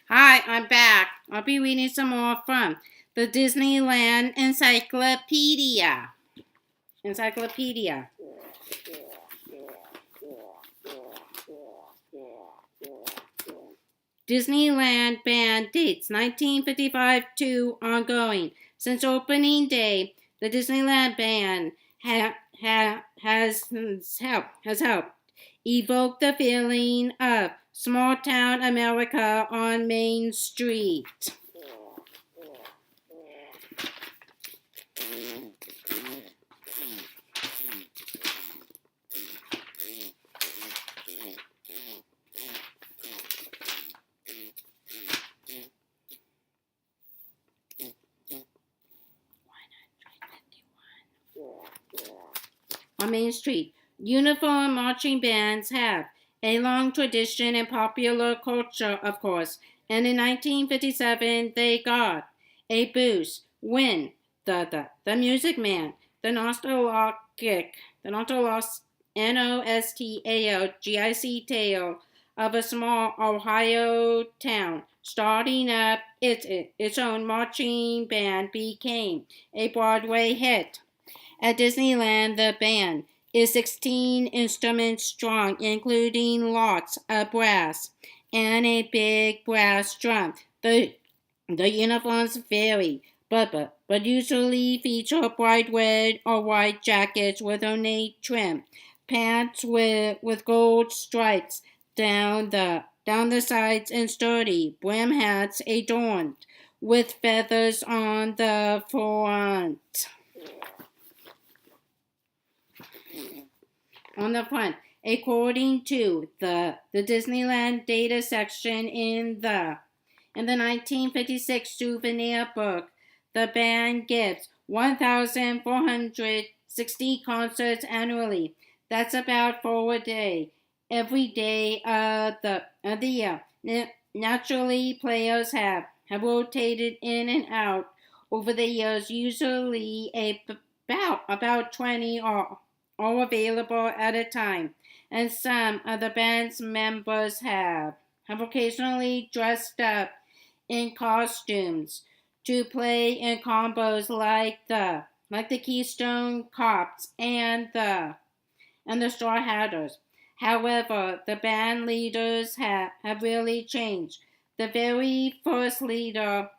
Hi, I'm back. I'll be reading some more from the Disneyland Encyclopedia. Disneyland Band dates 1955 to ongoing. Since opening day, the Disneyland Band has helped evoke the feeling of small town America on Main Street. On Main Street, uniform marching bands have a long tradition in popular culture, of course, and in 1957 they got a boost when the Music Man, the nostalgic, nostalgic tale of a small Ohio town starting up its own marching band became a Broadway hit. At Disneyland, the band is 16 instruments strong, including lots of brass and a big brass drum. The uniforms vary, but usually feature bright red or white jackets with ornate trim, pants with gold stripes down the sides, and sturdy brim hats adorned with feathers on the front. On the front, according to the Disneyland data section in the 1956 souvenir book, the band gives 1,460 concerts annually. That's about 4 a day, every day of the year. Naturally, players have rotated in and out over the years, usually about 20 or all available at a time, and some of the band's members have occasionally dressed up in costumes to play in combos like the Keystone Cops and the Straw Hatters. However, the band leaders have really changed. The very first leader,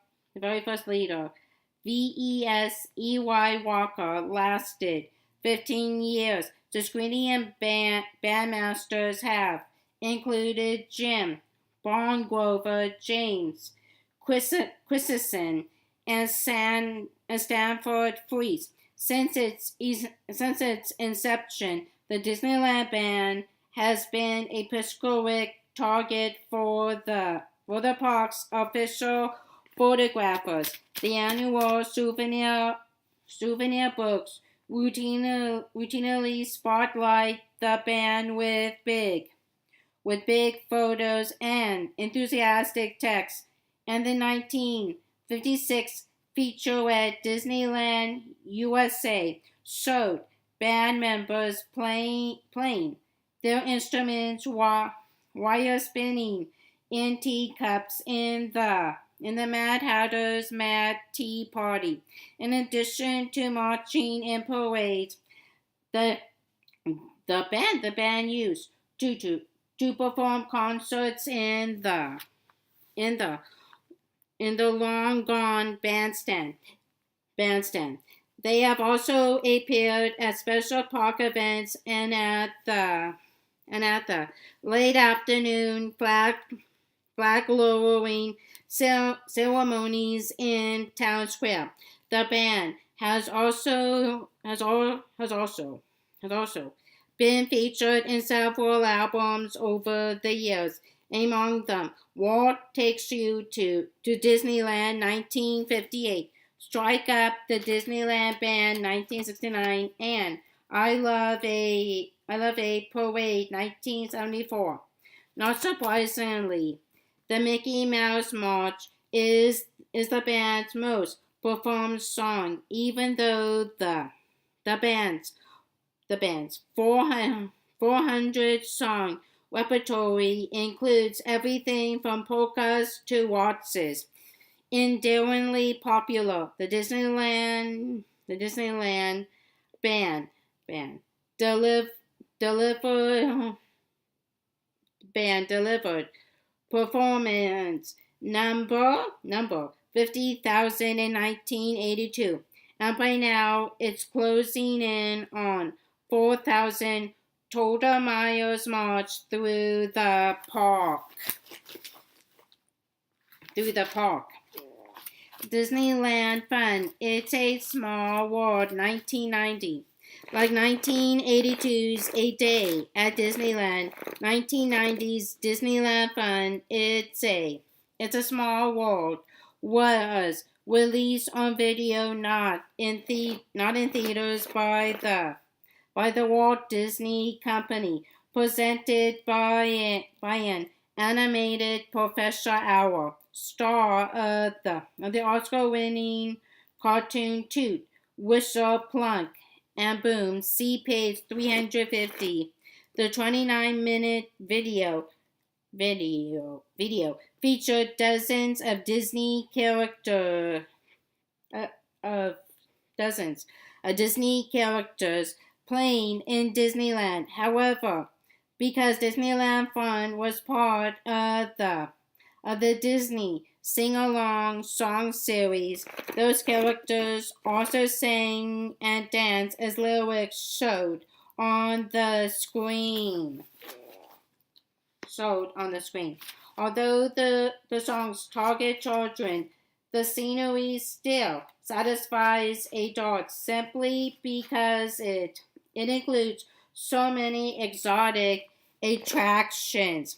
Vesey Walker, lasted 15 years. The screening and bandmasters have included Jim Bongrover, James Christensen, and Stanford Fries. Since its inception, the Disneyland Band has been a prescribed target for the park's official photographers. The annual souvenir books routinely spotlight the band with big photos and enthusiastic text, and the 1956 feature at Disneyland USA showed band members playing their instruments while spinning in teacups in the Mad Hatter's Mad Tea Party. In addition to marching in parades, the band used to perform concerts in the long gone bandstand. They have also appeared at special park events and at the late afternoon flag lowering ceremonies in Town Square. The band has also been featured in several albums over the years. Among them, Walt Takes You to Disneyland 1958, Strike Up the Disneyland Band 1969, and I Love a Parade 1974. Not surprisingly, the Mickey Mouse March is the band's most performed song, even though the band's 400 song repertoire includes everything from polkas to waltzes. Enduringly popular, the Disneyland band deliv- delivered delivered performance number 50,000 in 1982, and by now it's closing in on 4,000 total miles marched through the park. Disneyland Fun. It's a Small World, 1990. Like 1982's A Day at Disneyland, 1990's Disneyland Fun. It's a Small World was released on video, not in theaters by the Walt Disney Company, presented by an animated Professor Owl, star of the Oscar-winning cartoon Toot, Whistle, Plunk, and Boom. See page 350. The 29-minute video featured dozens of Disney characters playing in Disneyland. However, because Disneyland Fun was part of the Disney sing-along song series, those characters also sang and danced as lyrics showed on the screen. Although the songs target children, the scenery still satisfies adults simply because it includes so many exotic attractions.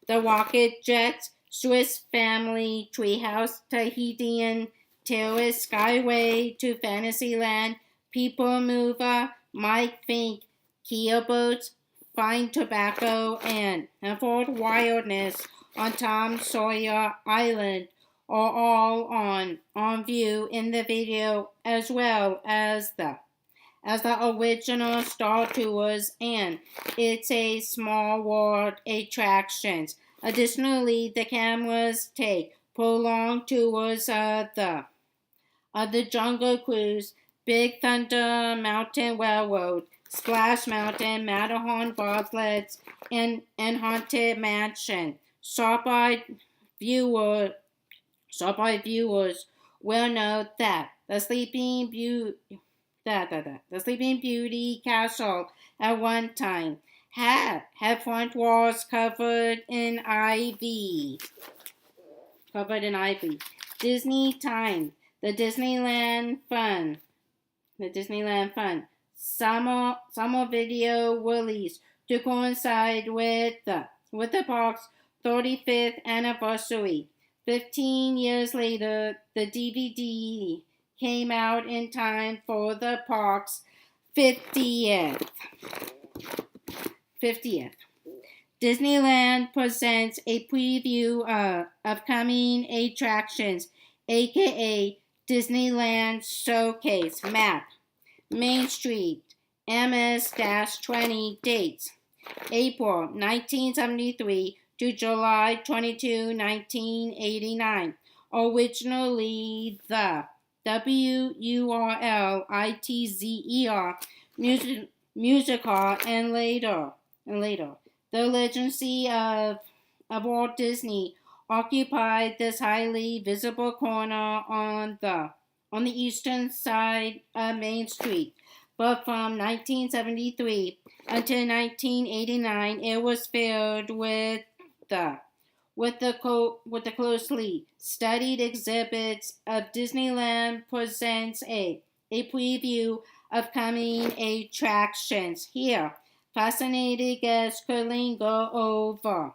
The Rocket Jets, Swiss Family Treehouse, Tahitian Terrace, Skyway to Fantasyland, People Mover, Mike Fink, Kia Boats, Fine Tobacco, and Fort Wilderness on Tom Sawyer Island are all on view in the video, as well as the original Star Tours and It's a Small World attractions. Additionally, the cameras take prolonged tours of the Jungle Cruise, Big Thunder Mountain Railroad, Splash Mountain, Matterhorn bobsleds, and Haunted Mansion. Sharp-eyed viewers will note that the Sleeping Beauty castle at one time had front walls covered in ivy. Disney Time, the Disneyland summer video release to coincide with the park's 35th anniversary. 15 years later, the DVD came out in time for the park's 50th. Disneyland presents a preview of upcoming attractions, aka Disneyland Showcase Map. Main Street, MS-20 dates, April 1973 to July 22, 1989. Originally the WURLITZER musical, and later the Legacy of Walt Disney occupied this highly visible corner on the eastern side of Main Street. But from 1973 until 1989, it was filled with the closely studied exhibits of Disneyland presents a preview of coming attractions. Here, fascinated guests could linger over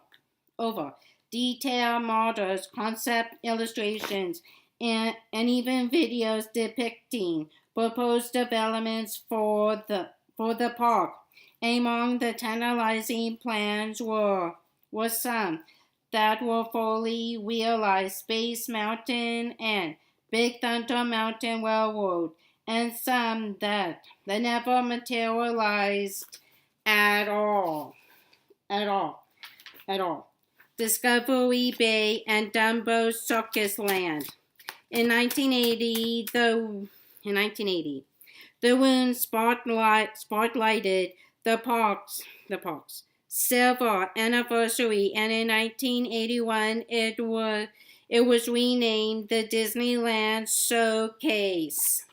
detailed models, concept illustrations, and even videos depicting proposed developments for the park. Among the tantalizing plans were some that were fully realized: Space Mountain and Big Thunder Mountain Railroad, and some that never materialized at all. at all. Discovery Bay and Dumbo Circus Land. In 1980, the Wound spotlighted the park's silver anniversary, and in 1981 it was renamed the Disneyland Showcase.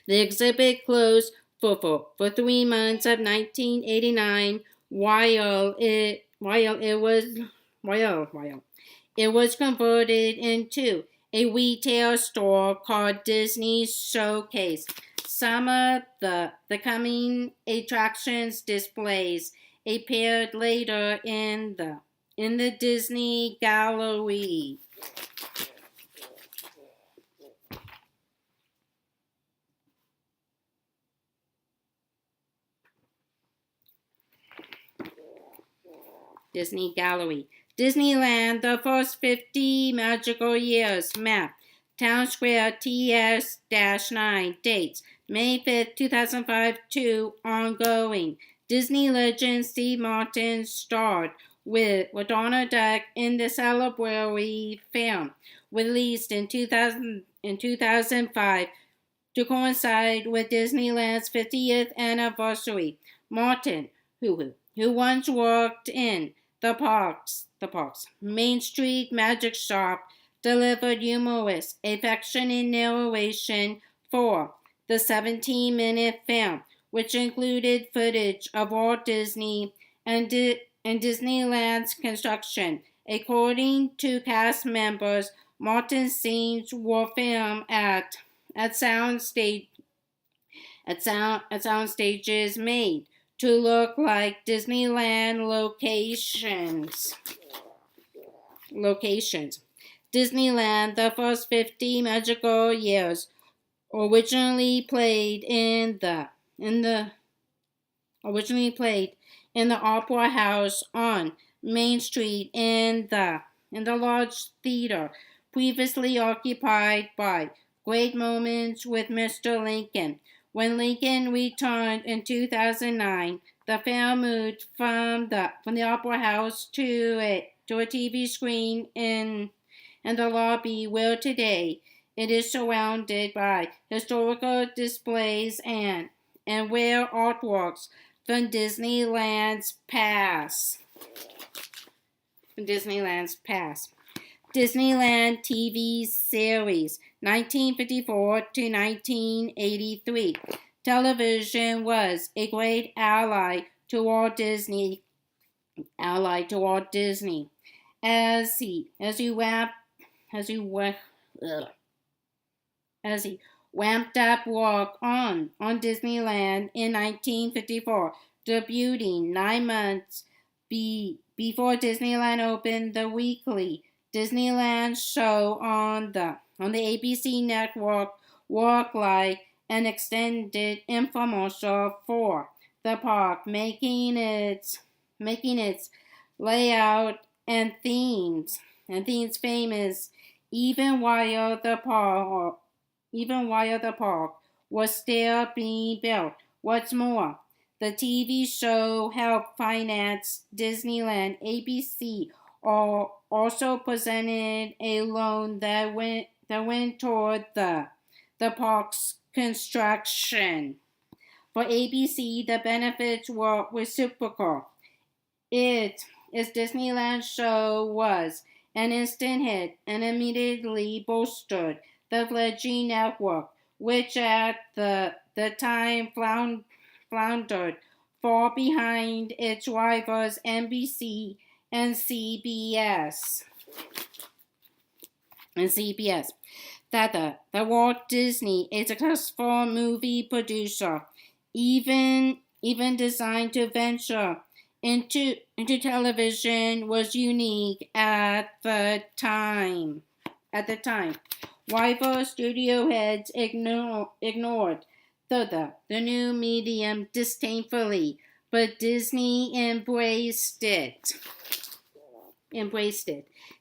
The exhibit closed for 3 months of 1989 while it was converted into a retail store called Disney Showcase. Some of the coming attractions displays appeared later in the Disney Gallery. Disney Gallery. Disneyland, the first 50 magical years map. Town Square TS-9 dates May 5th, 2005 to ongoing. Disney legend Steve Martin starred with Donald Duck in the Celebrity film, released in 2005 to coincide with Disneyland's 50th anniversary. Martin, who once worked in the park's Main Street Magic Shop, delivered humorous, affectionate narration for the 17-minute film, which included footage of Walt Disney and Disneyland's construction. According to cast members, Martin's scenes were filmed at soundstage made to look like Disneyland locations. Disneyland, the first 50 magical years, originally played in the Opera House on Main Street in the large theater previously occupied by Great Moments with Mr. Lincoln. When Lincoln returned in 2009, the film moved from the Opera House to a TV screen in the lobby, where today it is surrounded by historical displays and rare artworks from Disneyland's past. Disneyland TV series, 1954 to 1983. Television was a great ally to Walt Disney. As he ramped up work on Disneyland in 1954, debuting 9 months before Disneyland opened the weekly Disneyland show on the ABC network, worked like an extended infomercial for the park, making its layout and themes famous, even while the park was still being built. What's more, the TV show helped finance Disneyland. ABC also presented a loan that went toward the park's construction. For ABC, the benefits were reciprocal. Its Disneyland show was an instant hit and immediately bolstered the fledgling network, which at the time floundered far behind its rivals NBC and CBS. That the Walt Disney, a successful movie producer, even designed to venture into television, was unique at the time. Rival studio heads ignored the new medium disdainfully, but Disney embraced it.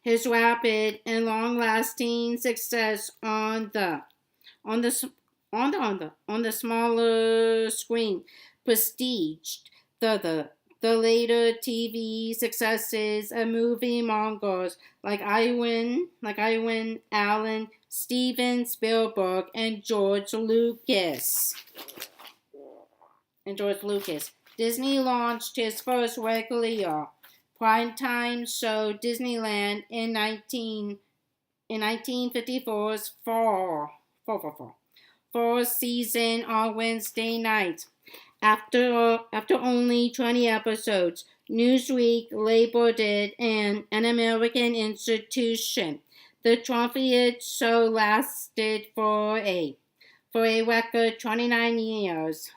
His rapid and long-lasting success on the smaller screen prestiged the later TV successes of movie monsters like Irwin Allen, Steven Spielberg, and George Lucas. Disney launched his first regular primetime show, Disneyland, in 1954's fall season on Wednesday night. After only 20 episodes, Newsweek labeled it an American institution. The 20th show lasted for a record 29 years.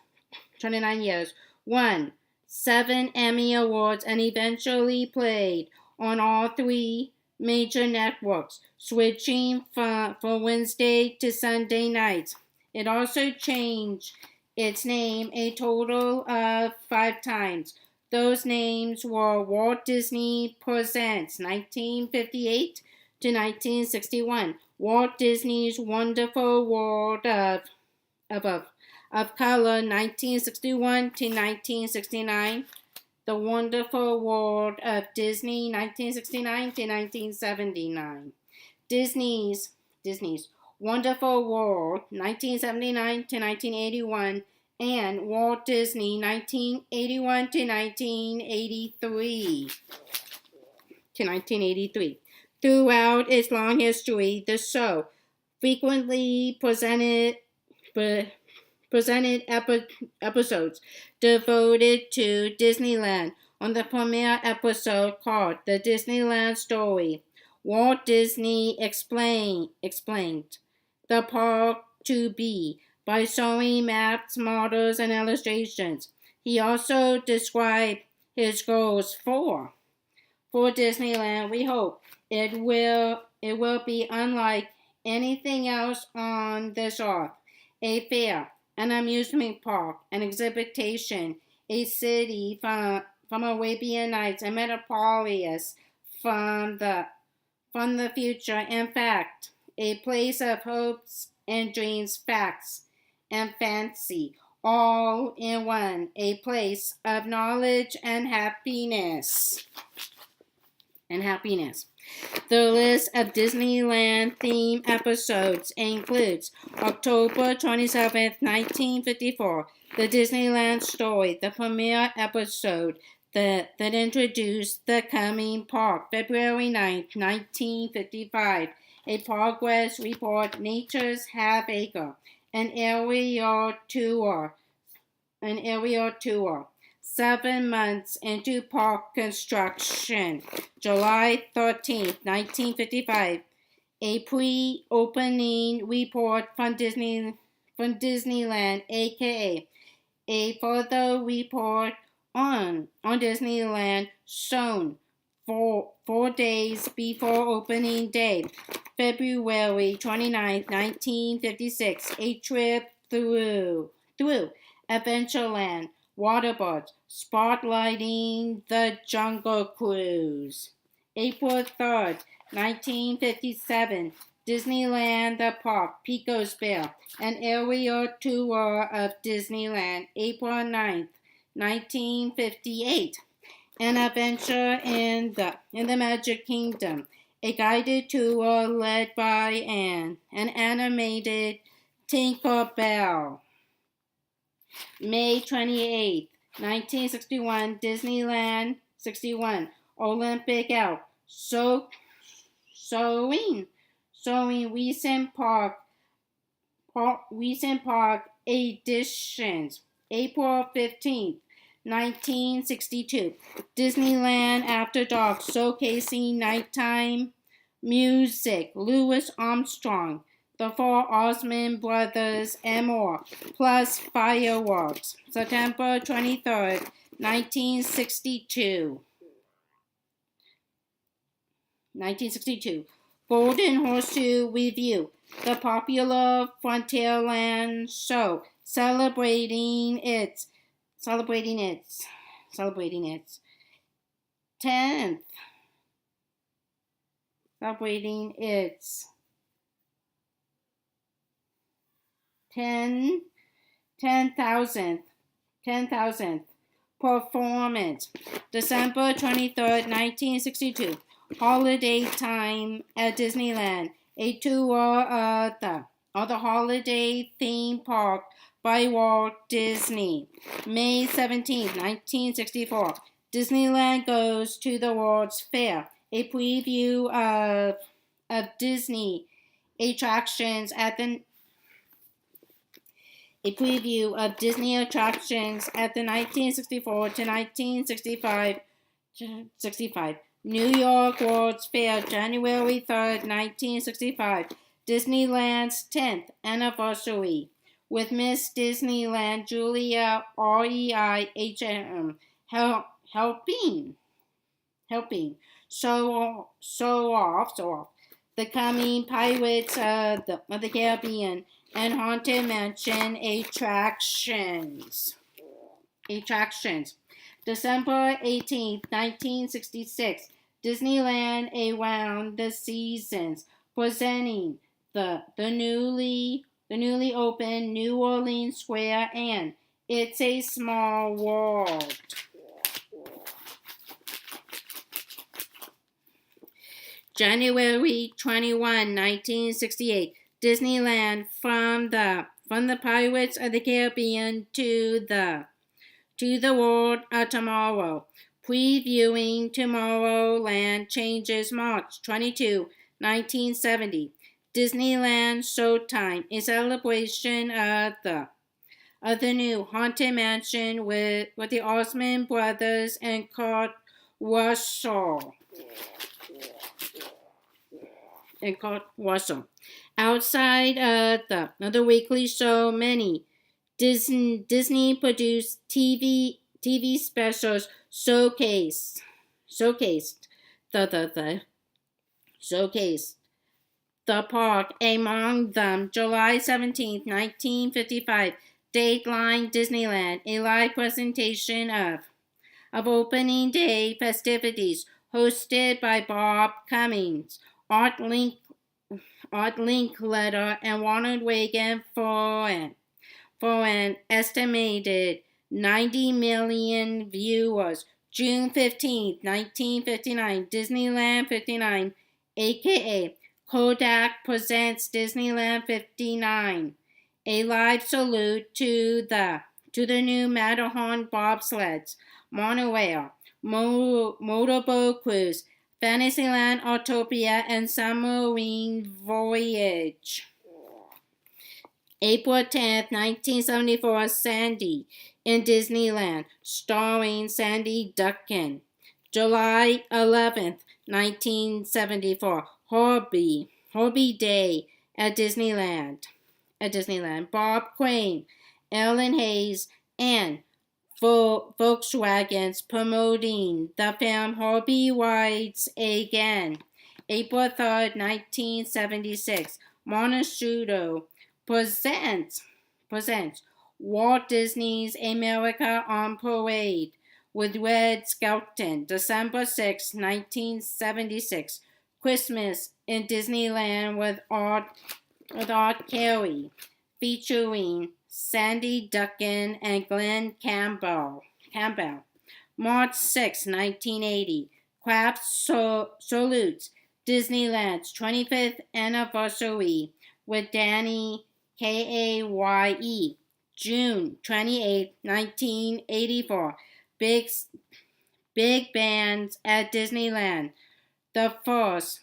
Won 7 Emmy Awards and eventually played on all 3 major networks, switching from Wednesday to Sunday nights. It also changed its name a total of 5 times. Those names were Walt Disney Presents 1958 to 1961, Walt Disney's Wonderful World of Color 1961 to 1969, The Wonderful World of Disney 1969 to 1979, Disney's Wonderful World 1979 to 1981, and Walt Disney 1981 to 1983. Throughout its long history, the show frequently presented episodes devoted to Disneyland. On the premiere episode called The Disneyland Story, Walt Disney explained the park to be by showing maps, models, and illustrations. He also described his goals for Disneyland. We hope it will be unlike anything else on this earth. A fair, an amusement park, an exhibition, a city from Arabian Nights, a metropolis from the future. In fact, a place of hopes and dreams, facts and fancy, all in one. A place of knowledge and happiness. The list of Disneyland theme episodes includes October 27, 1954, The Disneyland Story, the premiere episode that introduced the coming park, February 9, 1955, a progress report, Nature's Half Acre, an aerial tour. 7 months into park construction, July 13, 1955, a pre-opening report from Disneyland, aka a further report on Disneyland shown 4 days before opening day, February 29, 1956, a trip through Adventureland, Waterbirds, spotlighting the Jungle Cruise. April 3rd, 1957, Disneyland the Park, Pecos Bill, an aerial tour of Disneyland. April 9th, 1958, an adventure in the Magic Kingdom, a guided tour led by an animated Tinkerbell. May 28, 1961, Disneyland 61, Olympic Out, showing recent park additions. April 15, 1962, Disneyland After Dark, showcasing nighttime music, Louis Armstrong, the 4 Osmond Brothers, and more, plus fireworks. September 23rd, 1962. Golden Horseshoe Review, the popular Frontierland show, celebrating its 10th 10,000th 10,000th performance. December 23rd, 1962. Holiday time at Disneyland. A tour of the holiday theme park by Walt Disney. May 17th, 1964. Disneyland goes to the World's Fair. A preview of Disney attractions at the a preview of Disney attractions at the 1964 to 1965 New York World's Fair, January 3rd, 1965. Disneyland's 10th anniversary with Miss Disneyland Julia REIHM helping show off the coming Pirates of the Caribbean and Haunted Mansion attractions. December 18th, 1966. Disneyland Around the Seasons, presenting the newly opened New Orleans Square and It's a Small World. January 21, 1968. Disneyland from the Pirates of the Caribbean to the World of Tomorrow. Previewing Tomorrowland changes March 22, 1970. Disneyland Showtime, a celebration of the new Haunted Mansion with the Osmond brothers and Kurt Russell. Outside of the weekly show, many Disney produced TV specials showcased the park. Among them, July 17, 1955, Dateline Disneyland, a live presentation of opening day festivities hosted by Bob Cummings, Art Linkletter, and Ronald Reagan for an estimated 90 million viewers. June 15, 1959, Disneyland 59, aka Kodak presents Disneyland 59, a live salute to the new Matterhorn bobsleds, monorail, motorboat cruise, Fantasyland Autopia, and submarine voyage. April 10, 1974, Sandy in Disneyland, starring Sandy Duncan. July 11, 1974, Hobby Day at Disneyland. Bob Crane, Ellen Hayes, and Volkswagen's promoting the film Hobby Rides Again. April 3rd, 1976, Montecito presents Walt Disney's America on Parade with Red Skelton. December 6, 1976, Christmas in Disneyland with Art Carey, featuring Sandy Duncan and Glenn Campbell. March 6, 1980, Kraft salutes Disneyland's 25th anniversary with Danny Kaye. June 28, 1984, big bands at Disneyland. The first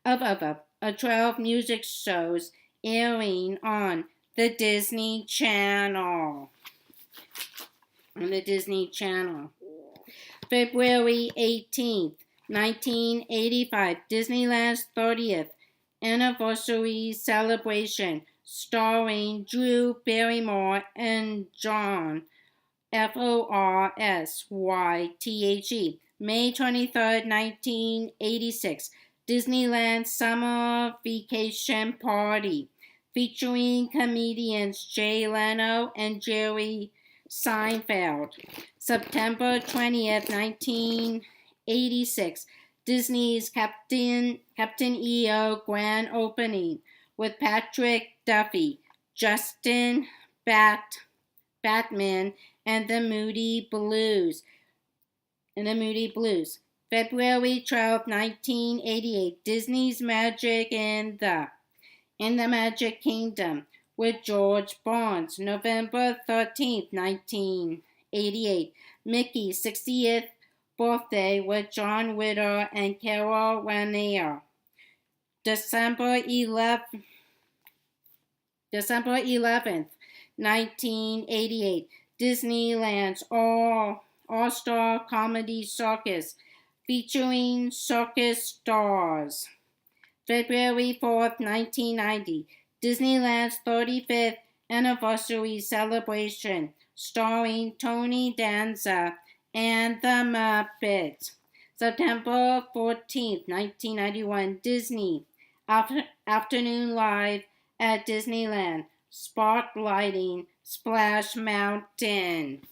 of 12 music shows airing on the Disney Channel. February 18th, 1985, Disneyland's 30th anniversary celebration, starring Drew Barrymore and John Forsythe. May 23rd, 1986, Disneyland Summer Vacation Party, featuring comedians Jay Leno and Jerry Seinfeld. September 20th, 1986, Disney's Captain EO grand opening with Patrick Duffy, Justin Batman, and the Moody Blues. February 12, 1988, Disney's Magic in the Magic Kingdom with George Barnes. November 13, 1988, Mickey's 60th birthday with John Ritter and Carol Ranier. December 11th, 1988, Disneyland's All-Star Comedy Circus featuring circus stars. February 4th, 1990, Disneyland's 35th anniversary celebration starring Tony Danza and the Muppets. September 14th, 1991, Disney Afternoon Live at Disneyland, spotlighting Splash Mountain.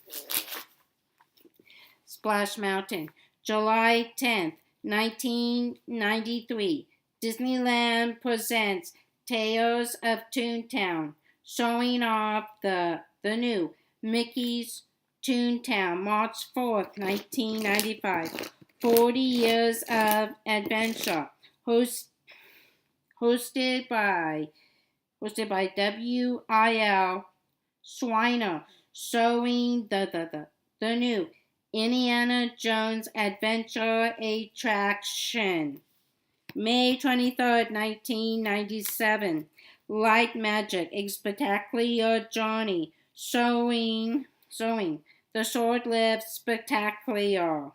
July 10th, 1993, Disneyland presents Tales of Toontown, showing off the new Mickey's Toontown, March 4th, 1995. 40 Years of Adventure, hosted by W.I.L. Schweiner, showing the new Indiana Jones Adventure attraction. May 23rd, 1997, Light Magic, a spectacular journey, showing the short-lived spectacular.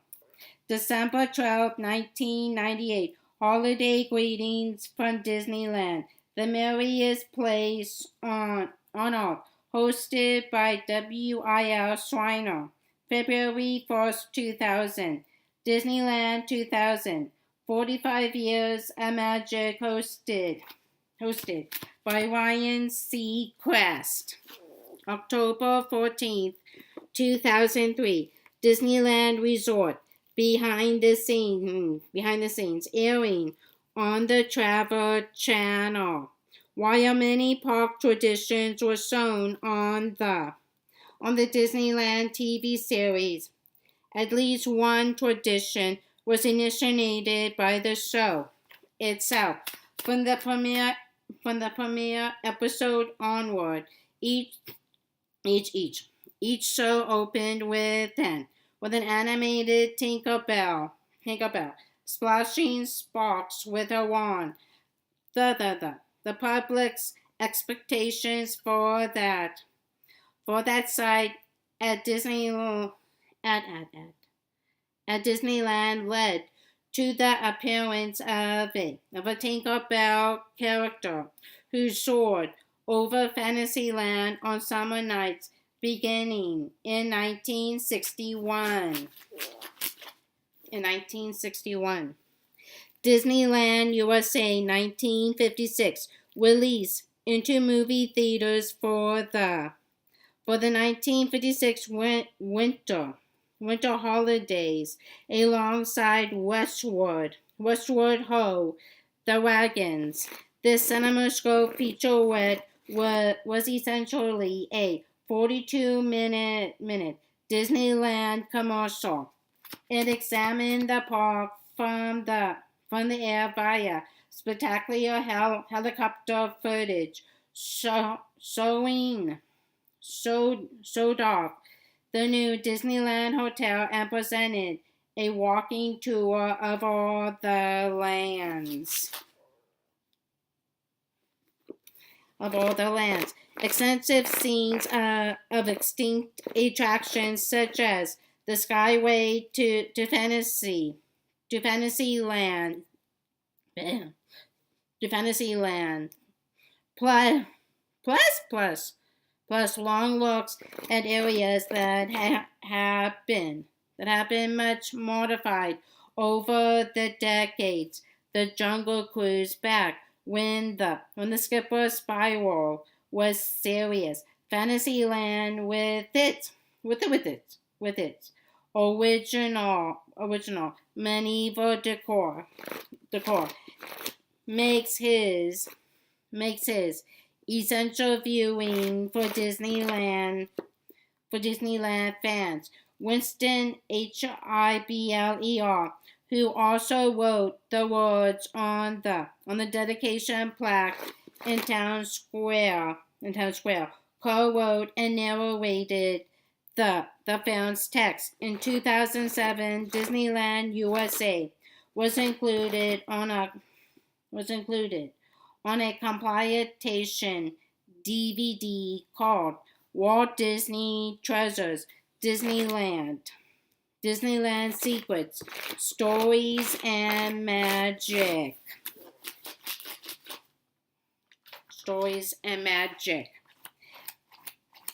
December 12, 1998, Holiday Greetings from Disneyland, the merriest place on earth, hosted by W.I.L. Schweiner. February 1st, 2000, Disneyland 2000, 45 Years of Magic, hosted by Ryan Seacrest. October 14th, 2003, Disneyland Resort, behind the scenes, airing on the Travel Channel. While many park traditions were shown on the Disneyland TV series, at least one tradition was initiated by the show itself. From the premiere episode onward, each show opened with an animated Tinkerbell splashing sparks with her wand. The public's expectations for that site at Disneyland led to the appearance of a Tinkerbell character who soared over Fantasyland on summer nights beginning in 1961. Disneyland USA 1956 released into movie theaters for the 1956 winter holidays alongside Westward Ho! The Wagons. This CinemaScope featurette was essentially a 42-minute Disneyland commercial. It examined the park from the air via spectacular helicopter footage, showed off the new Disneyland Hotel and presented a walking tour of all the lands. Extensive scenes of extinct attractions such as the Skyway to Fantasyland, plus long looks at areas that have been much modified over the decades. The Jungle Cruise back when the Skipper Spiral was serious. Fantasyland with its original medieval decor makes his essential viewing for Disneyland for Disneyland fans, Winston Hibler, who also wrote the words on the dedication plaque in Town Square, co-wrote and narrated the film's text. In 2007, Disneyland USA was included on a compilation DVD called Walt Disney Treasures Disneyland Secrets, Stories and Magic.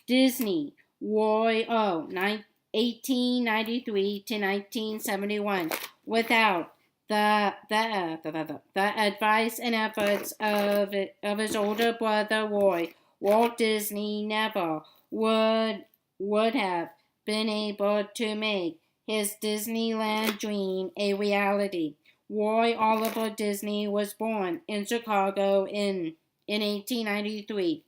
Disney, Roy O., 1893 to 1971. Without the advice and efforts of his older brother Roy, Walt Disney never would have been able to make his Disneyland dream a reality. Roy Oliver Disney was born in Chicago in 1893,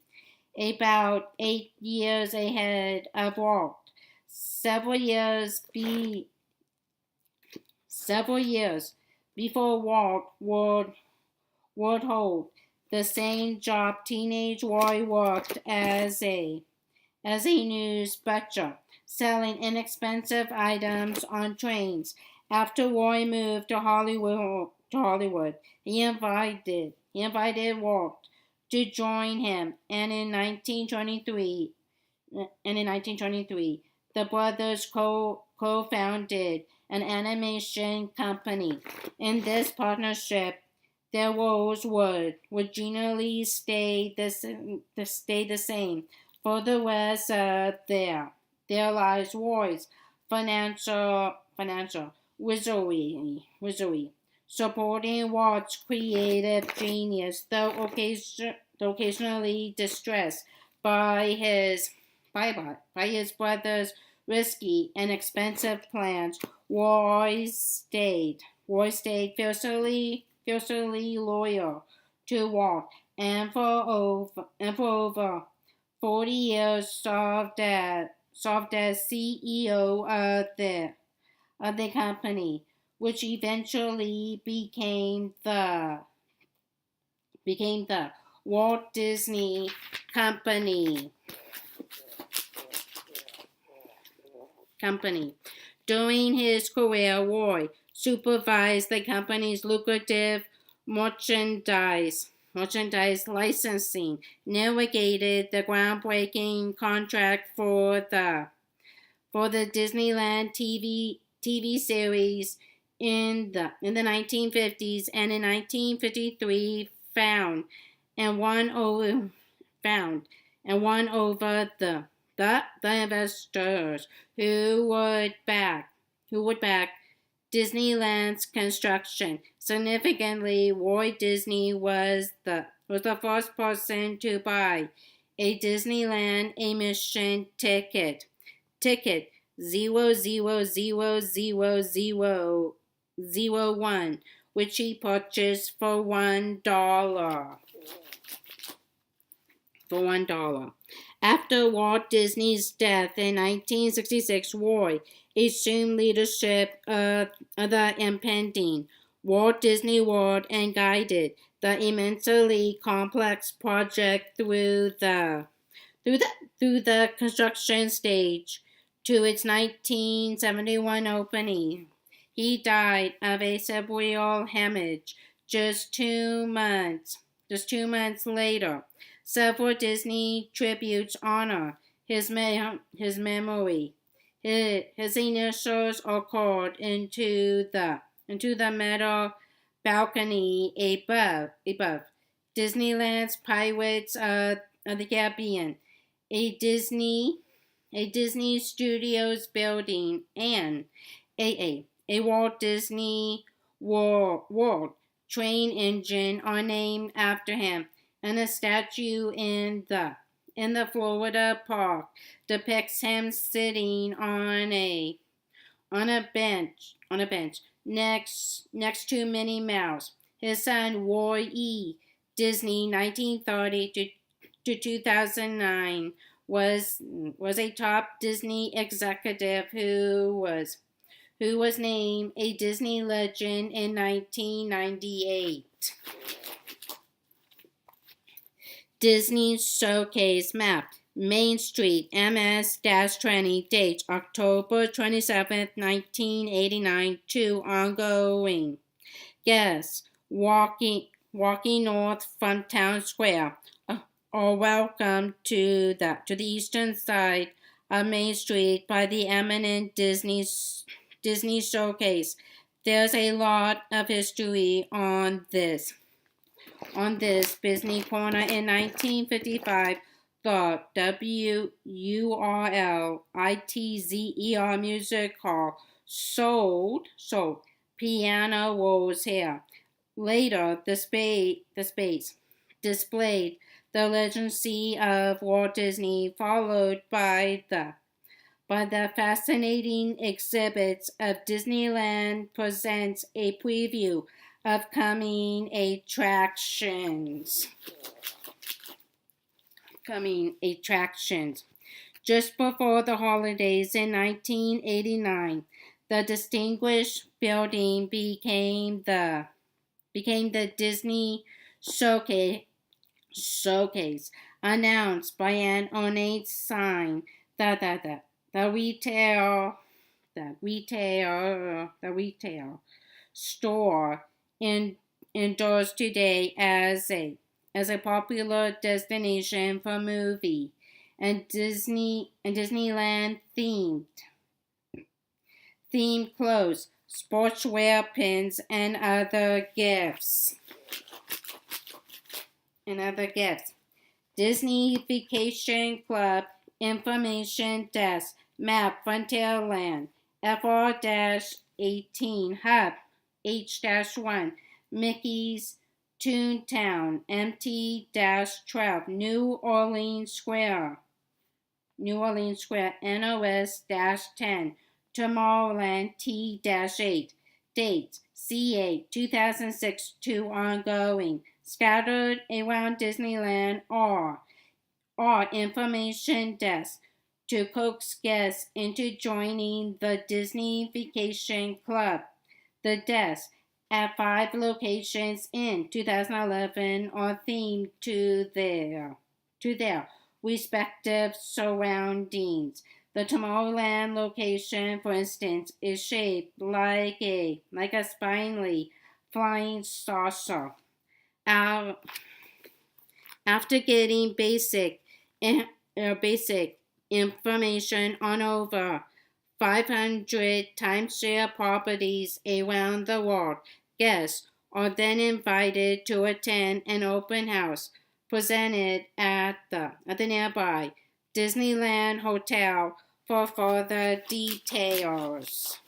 about 8 years ahead of Walt. Several years before Walt would hold the same job, teenage Roy worked as a news butcher, selling inexpensive items on trains. After Roy moved to Hollywood, he invited Walt to join him, and in 1923, the brothers co-founded an animation company. In this partnership, their roles would generally stay the same for the rest of their lives. Roy's financial wizardry, supporting Walt's creative genius, though occasionally distressed by his brother's risky and expensive plans. Roy stayed fiercely loyal to Walt, and for over 40 years served as CEO of the company, which eventually became the Walt Disney Company. During his career, Roy supervised the company's lucrative merchandise licensing, navigated the groundbreaking contract for the Disneyland TV series in the 1950s, and in 1953 found and won over the investors who would back Disneyland's construction. Significantly, Roy Disney was the first person to buy a Disneyland admission ticket 0000001, which he purchased for $1. After Walt Disney's death in 1966, Roy assumed leadership of the impending Walt Disney World and guided the immensely complex project through the construction stage to its 1971 opening. He died of a cerebral hemorrhage just 2 months later. Several Disney tributes honor his memory. His initials are carved into the metal balcony above Disneyland's Pirates of the Caribbean, a Disney Studios building, and a Walt Disney World train engine are named after him, and a statue in the Florida park depicts him sitting on a bench next to Minnie Mouse. His son Roy E. Disney, 1930 to 2009, was a top Disney executive who was named a Disney legend in 1998. Disney Showcase Map. Main Street, MS-20, date October 27th, 1989 to ongoing. Guests walking north from Town Square are welcome to the eastern side of Main Street by the eminent Disney Showcase. There's a lot of history on this Disney corner. In 1955, the WURLITZER Music Hall sold piano rolls here. Later, the space displayed the legacy of Walt Disney, followed by the fascinating exhibits of Disneyland presents a preview of coming attractions. Just before the holidays in 1989, the distinguished building became the Disney Showcase, announced by an ornate sign that the retail store endures today as a popular destination for movie and Disneyland themed clothes, sportswear, pins, and other gifts. Disney Vacation Club Information Desk. Map Frontierland. FR-18 Hub H-1 Mickey's Toontown. MT-12 New Orleans Square. NOS-10 Tomorrowland T-8. Dates CA 2006 to ongoing. Scattered around Disneyland are information desks to coax guests into joining the Disney Vacation Club. The desks at 5 locations in 2011 are themed to their respective surroundings. The Tomorrowland location, for instance, is shaped like a spiny flying saucer. After getting basic information on over 500 timeshare properties around the world, guests are then invited to attend an open house presented at the nearby Disneyland Hotel for further details.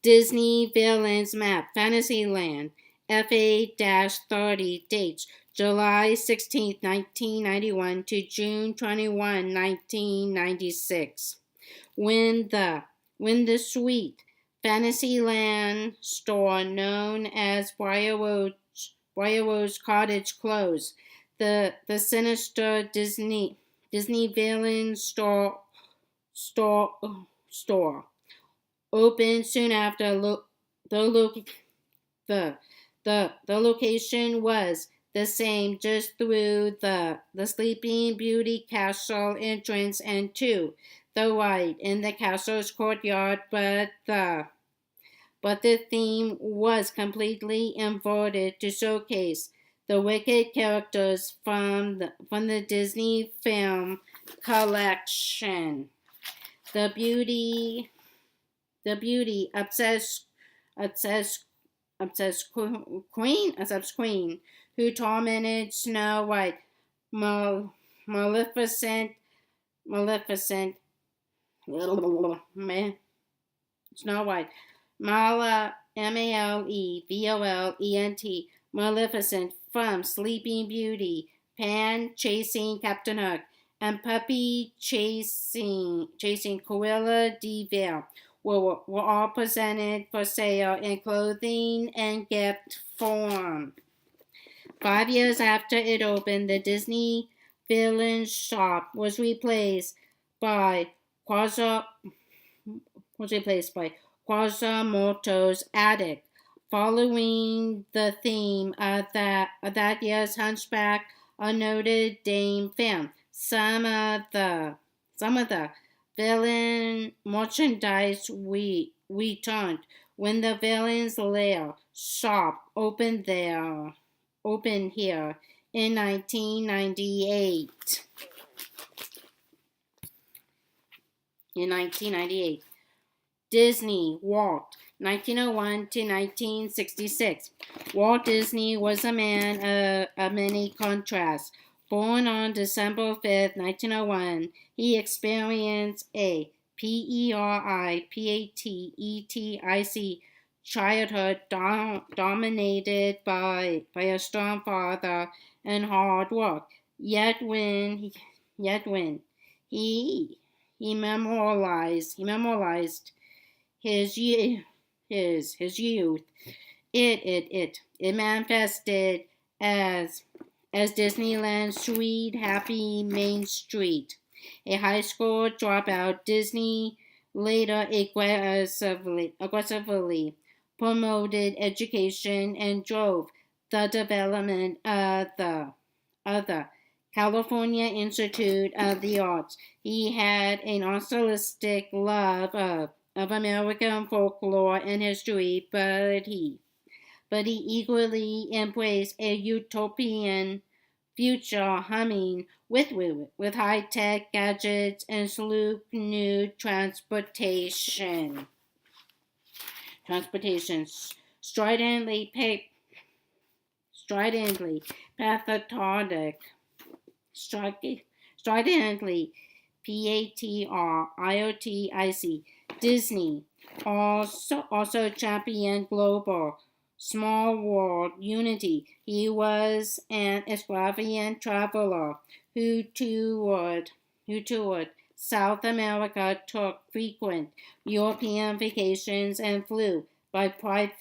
Disney Villains Map Fantasyland FA-30 dates July 16, 1991 to June 21, 1996. When the sweet Fantasyland store known as Briarwood's Cottage closed, the sinister Disney Villains store opened soon after. The location was the same just through the Sleeping Beauty Castle entrance and to the right in the castle's courtyard, but the theme was completely inverted to showcase the wicked characters from the Disney film collection. The beauty obsessed queen who tormented Snow White, Maleficent, Snow White, Malevolent, Maleficent from Sleeping Beauty, Pan chasing Captain Hook, and Puppy chasing Cruella de Vil were all presented for sale in clothing and gift form. 5 years after it opened, the Disney villain shop was replaced by Quasar Quasimodo's attic, following the theme of that year's Hunchback of Notre Dame film. Some of the villain merchandise we returned when the villain's lair shop opened here in 1998. In 1998. Disney, Walt, 1901 to 1966. Walt Disney was a man of many contrasts. Born on December 5th, 1901, he experienced a peripatetic childhood dominated by a strong father and hard work. Yet when he memorized his youth, it manifested as Disneyland's sweet, happy Main Street. A high school dropout, Disney later aggressively promoted education and drove the development of the California Institute of the Arts. He had a nostalgic love of American folklore and history, but he eagerly embraced a utopian future humming with high-tech gadgets and sleek new transportation. Stridently patriotic, stridently patriotic. Disney also championed global small world unity. He was an extravagant traveler who toured South America, took frequent European vacations, and flew by private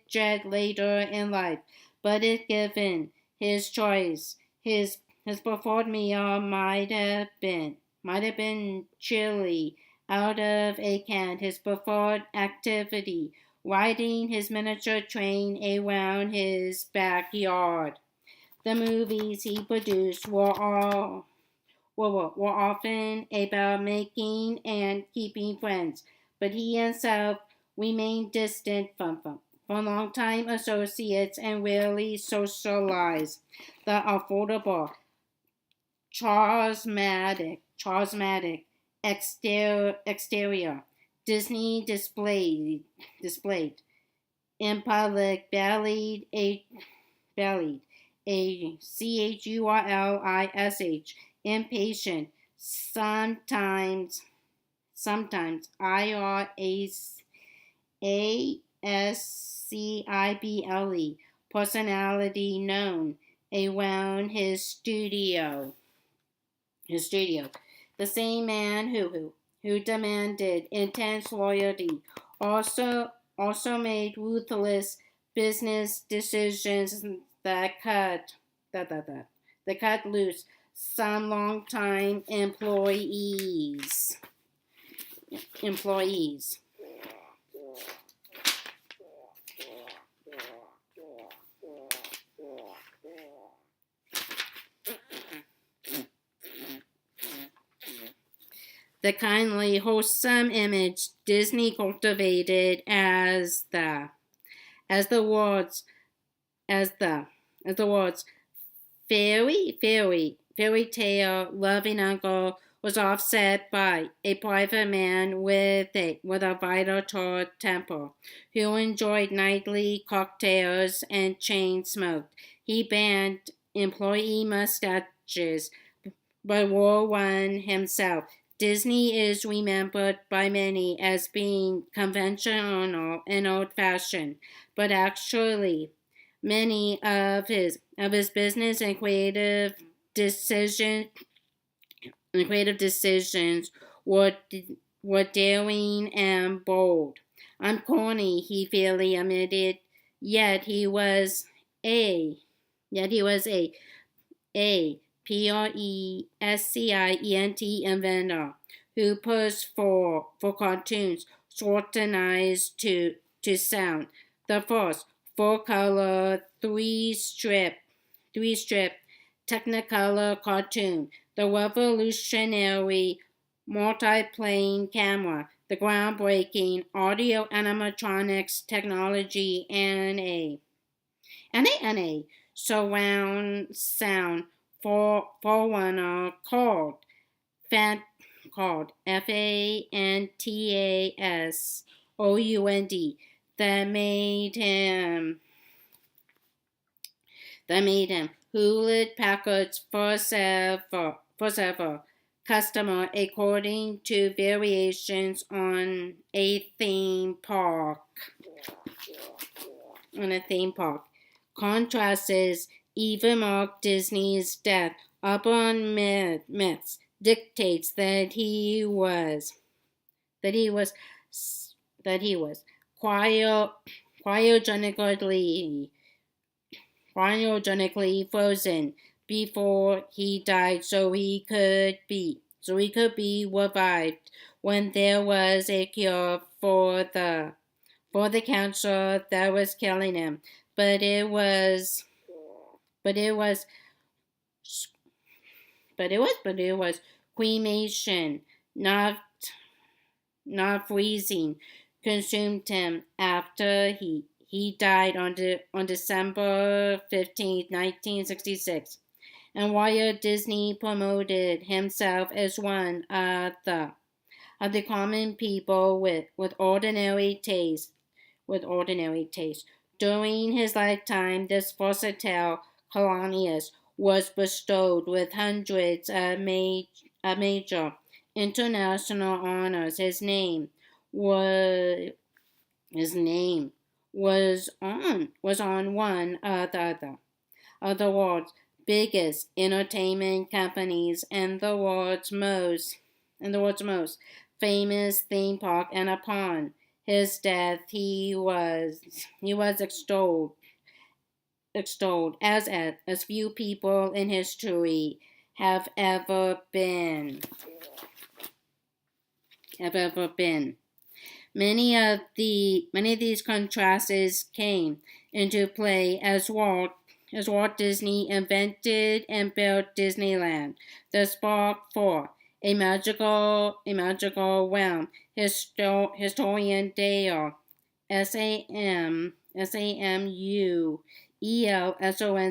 jet later in life. But if given his choice, his preferred meal might have been chili out of a can. His preferred activity, riding his miniature train around his backyard. The movies he produced were often about making and keeping friends, but he himself remained distant from longtime associates and rarely socialized. The affordable, charismatic exterior Disney displayed in public belied a CHURLISH, impatient, sometimes IRASCIBLE personality known around his studio. The same man who demanded intense loyalty also made ruthless business decisions that cut loose some longtime employees. The kindly, wholesome image Disney cultivated as the words fairy tale loving uncle was offset by a private man with a vital temper who enjoyed nightly cocktails and chain smoked. He banned employee mustaches but wore one himself. Disney is remembered by many as being conventional and old-fashioned, but actually many of his business and creative decisions were daring and bold. "I'm corny," he fairly admitted Yet he was a yet he was a prescient inventor who pushed for cartoons shortenized to sound. The first full-color three strip Technicolor cartoon, the revolutionary multiplane camera, the groundbreaking audio animatronics technology, and a surround sound forerunner called FANTASOUND that made him Hewlett Packard's first ever customer, according to variations on a theme park. Contrasts even mark Disney's death. Urban myths dictates that he was cryogenically frozen before he died, so he could be revived when there was a cure for the cancer that was killing him. But it was cremation, not freezing, consumed him after he died on December 15th, 1966. And while Disney promoted himself as one of the common people with ordinary taste, during his lifetime, this versatile columnist was bestowed with hundreds of major international honors. His name was on one of the world's biggest entertainment companies and the world's most famous theme park, and upon his death he was extolled as few people in history have ever been. Many of these contrasts came into play as Walt Disney invented and built Disneyland, the spark for a magical realm. Historian Dale Samuelson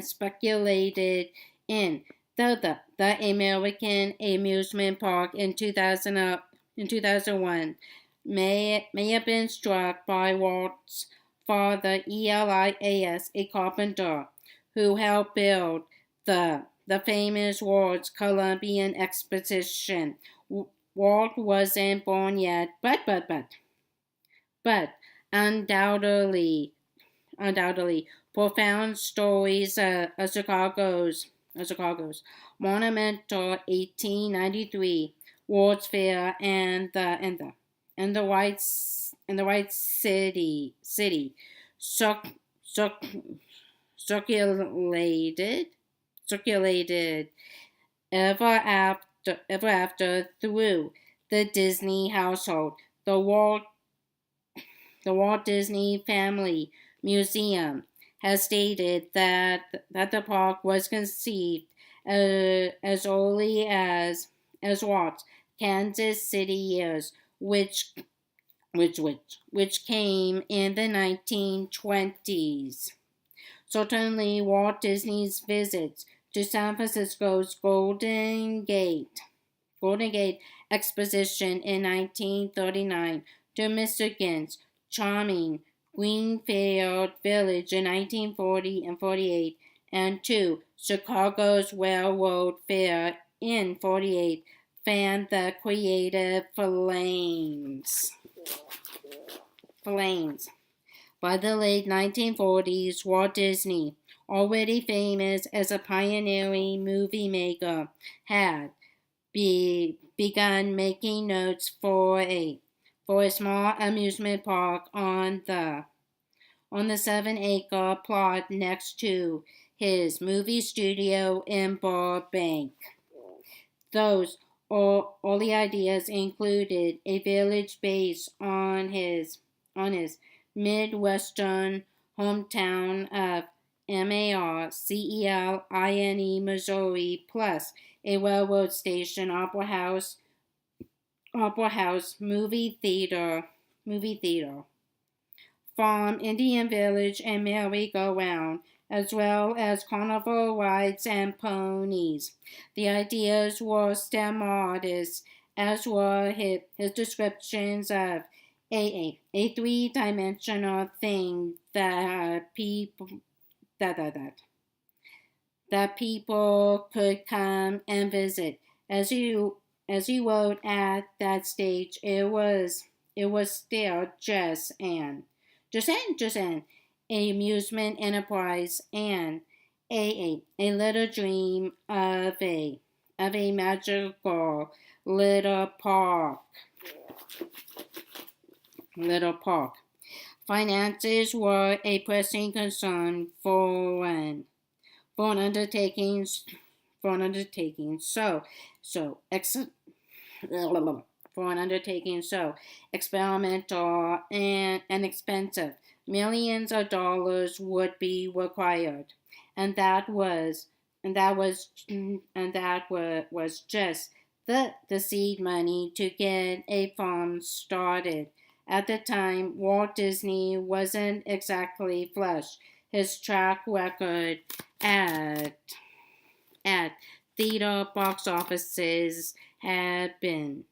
speculated in the American amusement park in 2001 may have been struck by Walt's father, Elias, a carpenter, who helped build the famous World's Columbian Exposition. Walt wasn't born yet, but undoubtedly, profound stories of Chicago's monumental 1893 World's Fair and the White City circulated ever after through the Disney household. The Walt Disney Family Museum has stated that the park was conceived as early as Walt's Kansas City years, which came in the 1920s. Certainly, Walt Disney's visits to San Francisco's Golden Gate Exposition in 1939, to Michigan's charming Greenfield Village in 1940 and 48, and to Chicago's Railroad Fair in 48, fanned the creative flames. By the late 1940s, Walt Disney, already famous as a pioneering movie maker, had begun making notes for a small amusement park on the on the 7-acre plot next to his movie studio in Burbank. Those all the ideas included a village based on his Midwestern hometown of Marceline, Missouri, plus a railroad station, opera house, movie theater, farm, Indian village, and merry-go-round, as well as carnival rides and ponies. The ideas were still modest, as were his descriptions of a three-dimensional thing that people could come and visit. As he wrote at that stage, it was still just an amusement enterprise and a little dream of a magical little park. Finances were a pressing concern for an undertaking. So experimental and expensive. Millions of dollars would be required, and that was just the seed money to get a farm started. At the time, Walt Disney wasn't exactly flush. His track record at theater box offices had been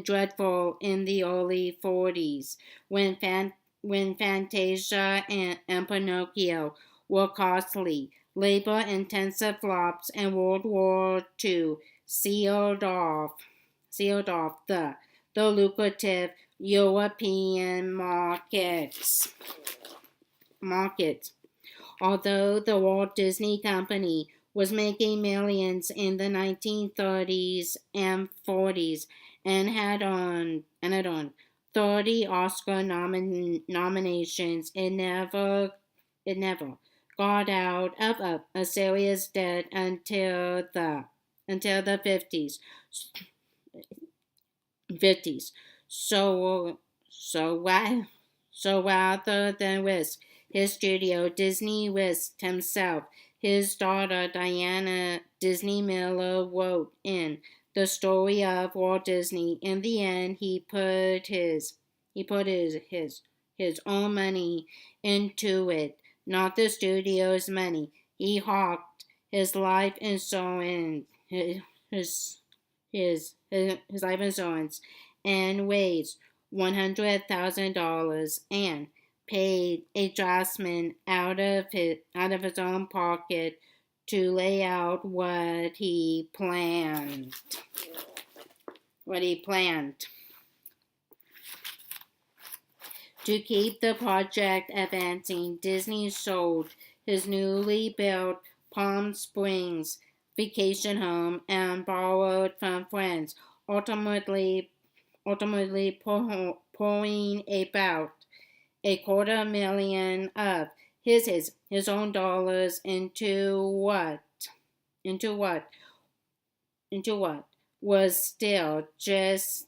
dreadful in the early 40s when Fantasia and Pinocchio were costly, labor-intensive flops, and World War II sealed off the lucrative European markets. Although the Walt Disney Company was making millions in the 1930s and 40s and had earned 30 Oscar nominations, it never got out of a serious debt until the 50s. So rather than risk his studio, Disney risked himself. His daughter Diana Disney Miller wrote in The Story of Walt Disney. In the end, he put his own money into it, not the studio's money. He hawked his life insurance, his life insurance, and raised $100,000 and paid a draftsman out of his own pocket to lay out what he planned. To keep the project advancing, Disney sold his newly built Palm Springs vacation home and borrowed from friends, ultimately pouring about $250,000 of his own dollars into what was still just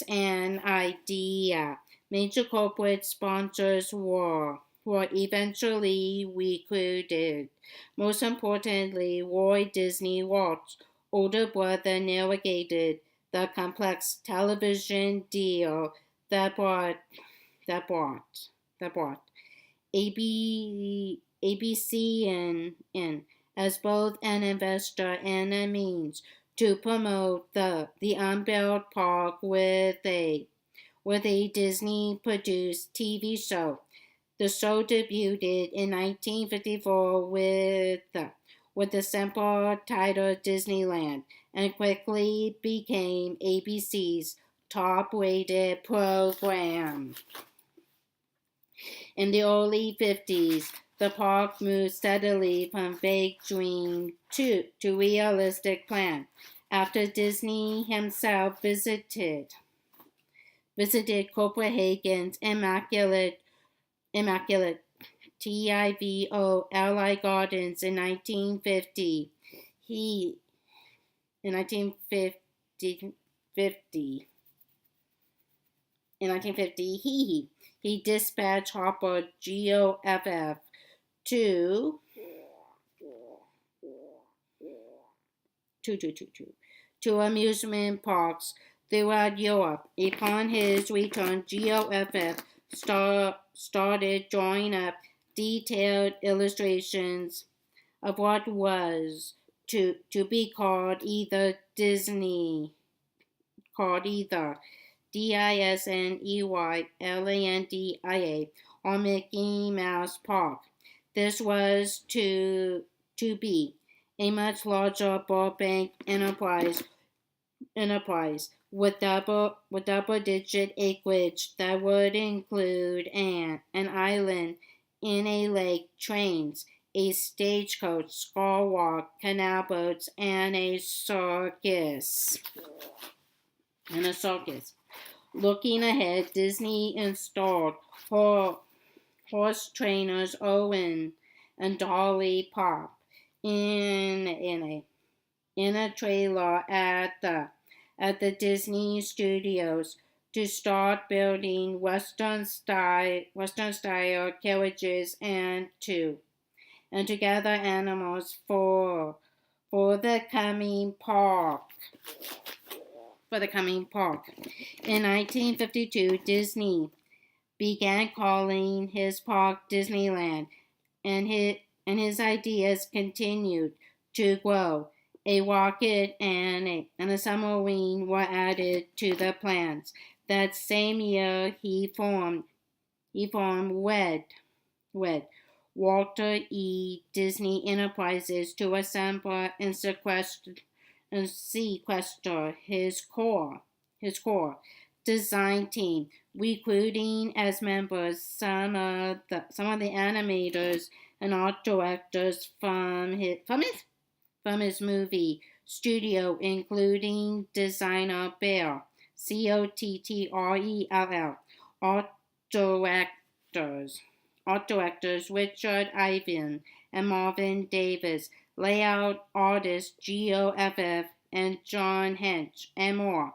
an idea. Major corporate sponsors were eventually recruited. Most importantly, Roy Disney, Walt's older brother, navigated the complex television deal that brought ABC in as both an investor and a means to promote the unbuilt park with a Disney-produced TV show. The show debuted in 1954 with the simple title Disneyland and quickly became ABC's top-rated program. In the early 50s, the park moved steadily from vague dream to realistic plan. After Disney himself visited Copenhagen's immaculate Tivoli Gardens in 1950. He in 1950 in 1950 he dispatched Harper GOFF to to amusement parks throughout Europe. Upon his return, GOFF started drawing up detailed illustrations of what was to be called either Disneyland, or Mickey Mouse Park. This was to be a much larger Burbank enterprise with double-digit acreage that would include an island in a lake, trains, a stagecoach, skywalk, canal boats, and a circus. Looking ahead, Disney installed horse trainers Owen and Dolly Pop in a trailer at the Disney Studios to start building Western style carriages and to gather animals for the coming park. In 1952, Disney began calling his park Disneyland, and his ideas continued to grow. A rocket and a submarine were added to the plans. That same year, he formed Walter E. Disney Enterprises to assemble and sequester his core design team, recruiting as members some of the animators and art directors from his movie studio, including designer Bear, Cottrell, art directors Richard Ivan and Marvin Davis, layout artists GOFF and John Hench, and more.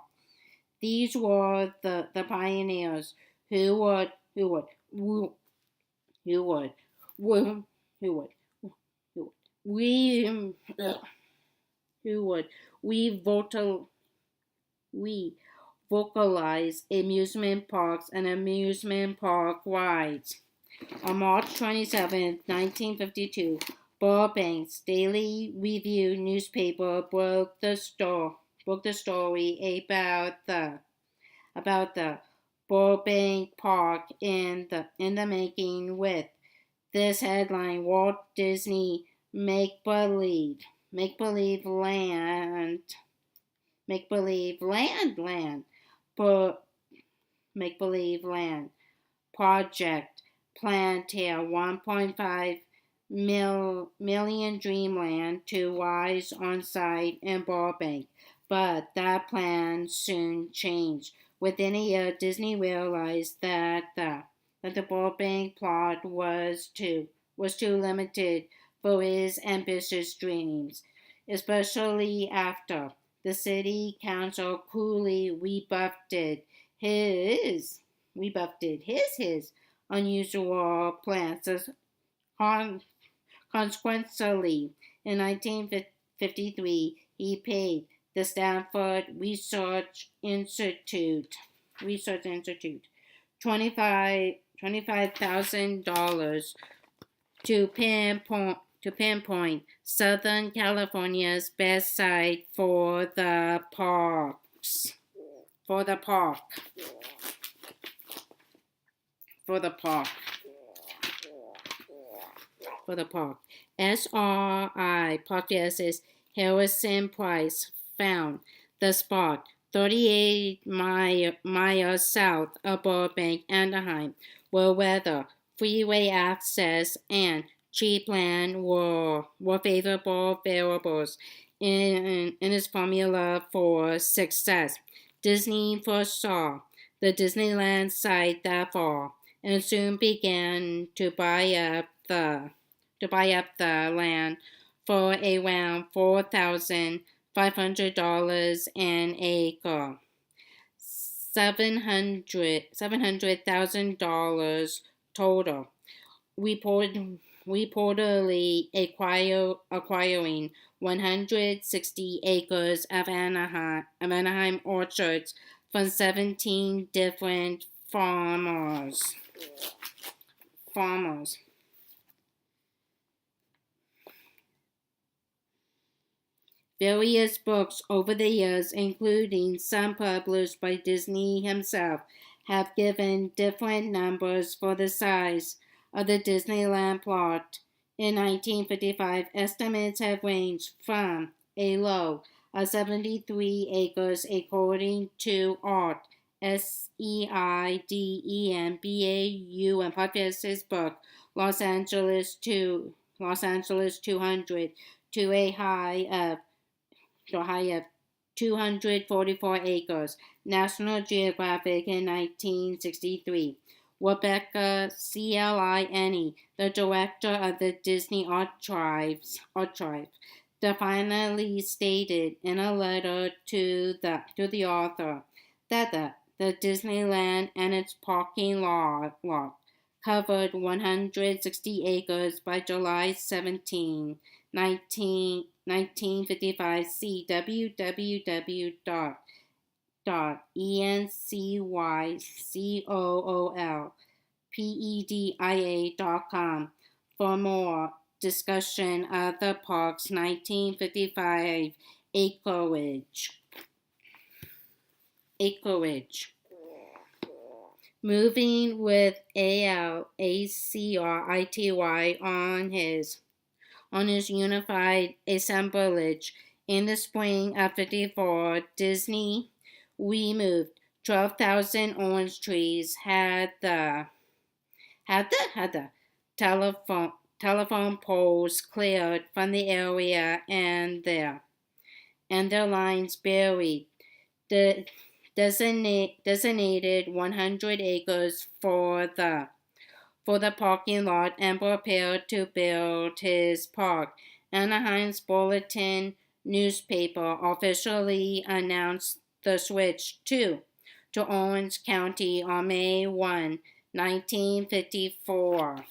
These were the pioneers who would vocalize amusement parks and amusement park rides. On March 27, 1952, Burbank's Daily Review newspaper broke the story about the Burbank Park in the making, with this headline: Walt Disney Make Believe Land project planned here 1.5 million Dreamland to rise on site in Burbank, but that plan soon changed. Within a year, Disney realized that the Burbank plot was too limited for his ambitious dreams, especially after the city council coolly rebuffed his unusual plans. Consequently, in 1953, he paid the Stanford Research Institute $25,000 to pinpoint Southern California's best site for the park. SRI Podcast's Harrison Price found the spot 38 miles south of Burbank, Anaheim, where weather, freeway access, and cheap land were favorable variables in his formula for success. Disney foresaw the Disneyland site that fall and soon began to buy up the land for around $4,500 an acre, $700,000 total. Reportedly acquiring 160 acres of Anaheim orchards from 17 different farmers. Various books over the years, including some published by Disney himself, have given different numbers for the size of the Disneyland plot. In 1955, estimates have ranged from a low of 73 acres according to Art, Seidenbau and Podfest's book, Los Angeles 200, to a high of 244 acres. National Geographic in 1963. Rebecca Cline, the director of the Disney Archive, definitely stated in a letter to the author that the Disneyland and its parking lot covered 160 acres by July 17, 1955. See www.encyclopedia.com for more discussion of the park's 1955 acreage. Moving with ALACRITY on his unified assemblage in the spring of '54, Disney removed 12,000 orange trees, had the telephone poles cleared from the area, and their lines buried. The designated 100 acres for the parking lot and prepared to build his park. Anaheim's Bulletin newspaper officially announced the switch to Orange County on May 1, 1954.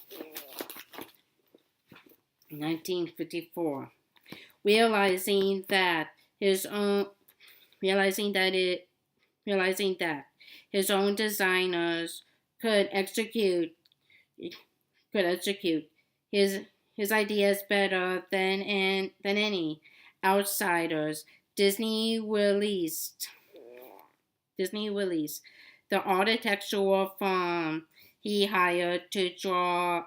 Realizing that his own designers could execute his ideas better than any outsiders, Disney released the architectural firm he hired to draw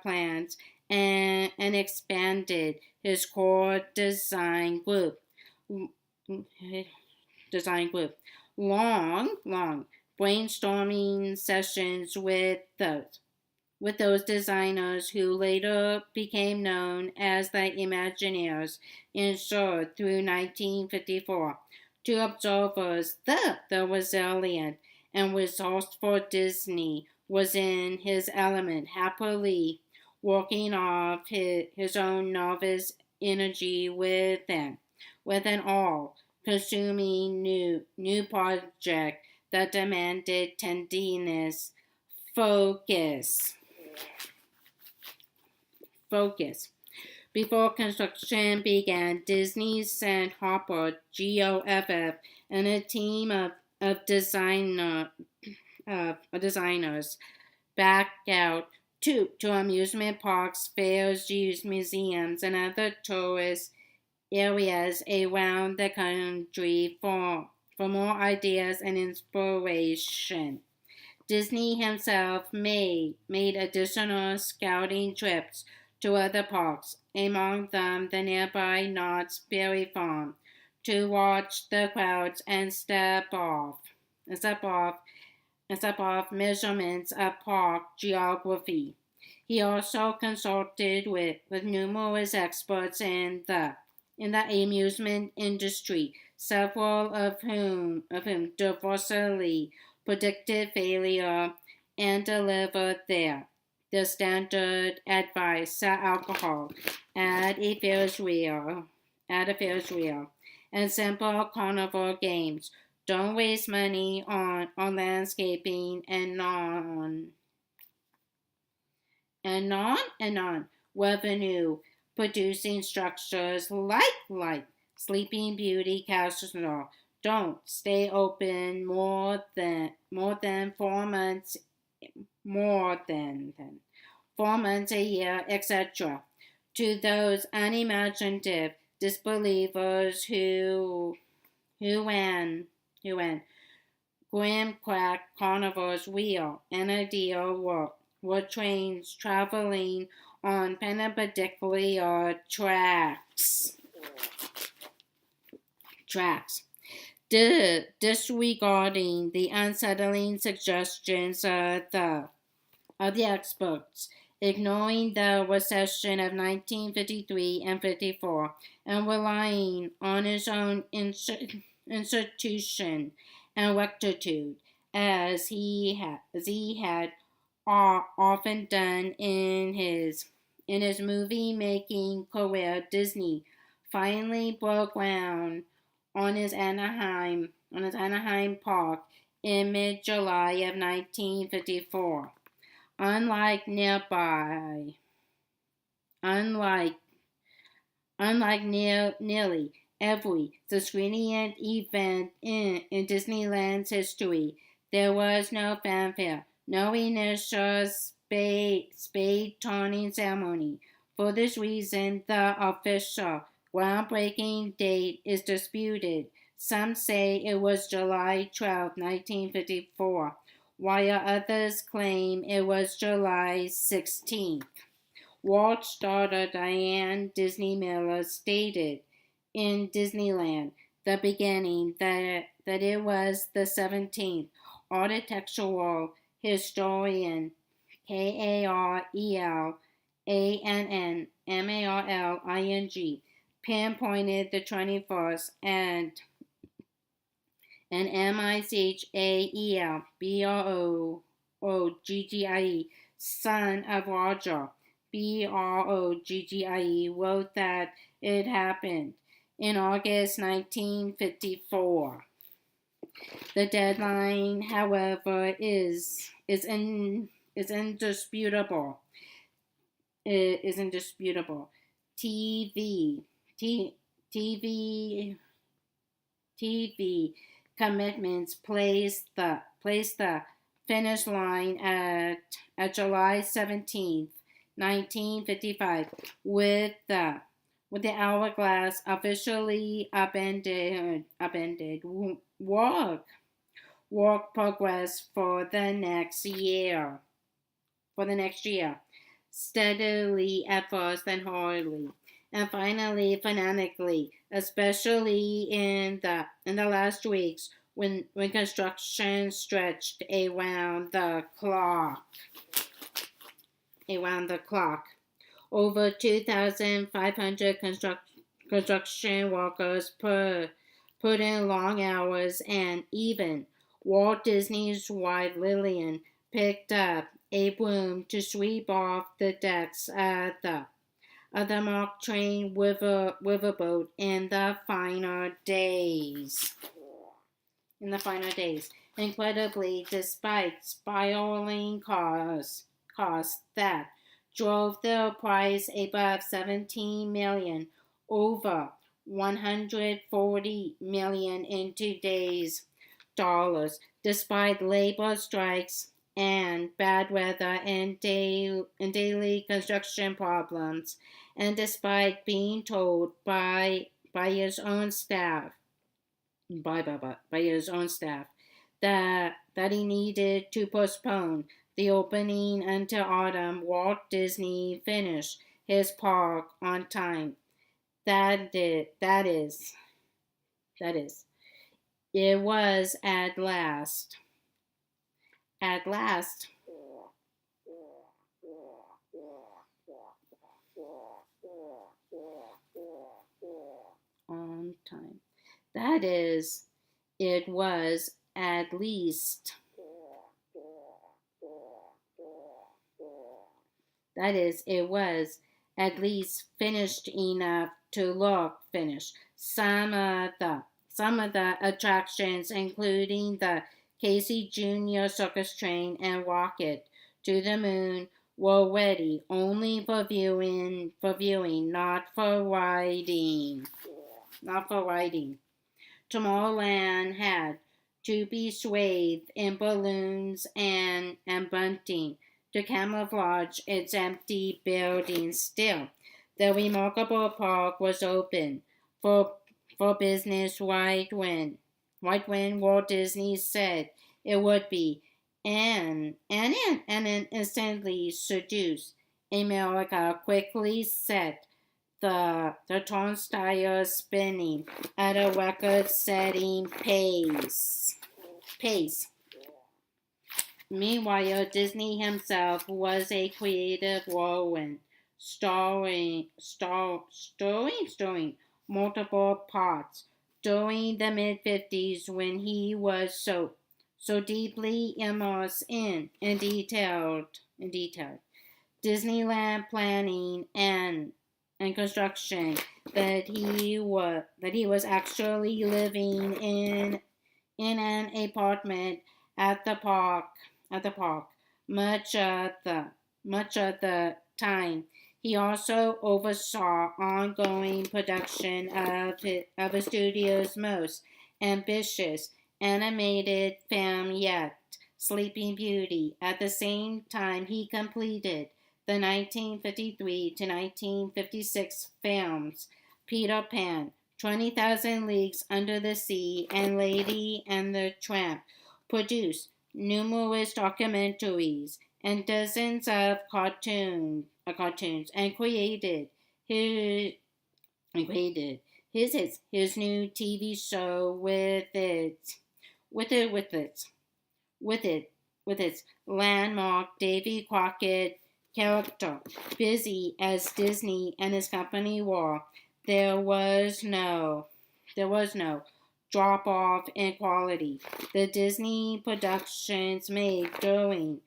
plans and expanded his core design group. Long brainstorming sessions with those designers, who later became known as the Imagineers, ensured through 1954 to observers the resilient and resourceful Disney was in his element, happily working off his own nervous energy with an all-consuming new project that demanded tenderness, focus. Before construction began, Disney sent Harper, GOFF, and a team of designers back out to amusement parks, fairs, zoos, museums, and other tourist areas around the country for more ideas and inspiration. Disney himself made additional scouting trips to other parks, among them the nearby Knott's Berry Farm, to watch the crowds and step off measurements of park geography. He also consulted with numerous experts in the amusement industry, several of whom divorcedly predicted failure and delivered their the standard advice: sell alcohol at a Ferris wheel, and simple carnival games. Don't waste money on landscaping and non revenue producing structures like Sleeping Beauty Castle. Don't stay open more than 4 months, more than 4 months a year, etc. To those unimaginative disbelievers who Graham cracked Carnival's wheel and a deal were trains traveling on perpendicular tracks, disregarding the unsettling suggestions of the experts, ignoring the recession of 1953 and 54, and relying on his own institution and rectitude, as he had often done in his movie-making career. Disney finally broke ground on his Anaheim Park in mid-July of 1954. Unlike nearly every subsequent event in Disneyland's history, there was no fanfare, no initial spade turning ceremony. For this reason, the official groundbreaking date is disputed. Some say it was July 12, 1954, while others claim it was July 16th. Walt's daughter Diane Disney Miller stated in Disneyland the beginning that it was the 17th. Architectural historian Karelannmarling pinpointed the 21st and Michael son of Roger Broggie wrote that it happened in August 1954. The deadline, however, is indisputable. It is indisputable. TV commitments place the finish line at July 17th, 1955, with the hourglass officially upended. Work progress for the next year. Steadily at first, then hardly, and finally fanatically, especially in the last weeks when construction stretched around the clock. Over 2,500 construction workers put in long hours, and even Walt Disney's wife Lillian picked up a broom to sweep off the decks at the Mark Twain riverboat in the final days. Incredibly, despite spiraling costs that drove the price above $17 million, over $140 million in today's dollars, despite labor strikes and bad weather and daily construction problems, and despite being told by his own staff that he needed to postpone the opening until autumn, Walt Disney finished his park on time. That is, it was at last. On time. That is, it was at least That is, it was at least finished enough to look finished. Some of the attractions, including the Casey Jr. Circus Train and Rocket to the Moon, were ready only for viewing, not for riding. Not for riding. Tomorrowland had to be swathed in balloons and bunting to camouflage its empty buildings. Still, the remarkable park was open for, for business right when Walt Disney said it would be, and instantly seduced. America quickly set the turnstile spinning at a record-setting pace. Meanwhile, Disney himself was a creative whirlwind, storing multiple parts during the mid-50s when he was so deeply immersed in detailed Disneyland planning and construction that he was actually living in an apartment at the park much of the time. He also oversaw ongoing production of the studio's most ambitious animated film yet, Sleeping Beauty. At the same time, he completed the 1953 to 1956 films Peter Pan, 20,000 Leagues Under the Sea, and Lady and the Tramp, produced numerous documentaries and dozens of cartoons, and created his new TV show with its landmark Davy Crockett character. Busy as Disney and his company were, there was no drop off in quality. The Disney productions made during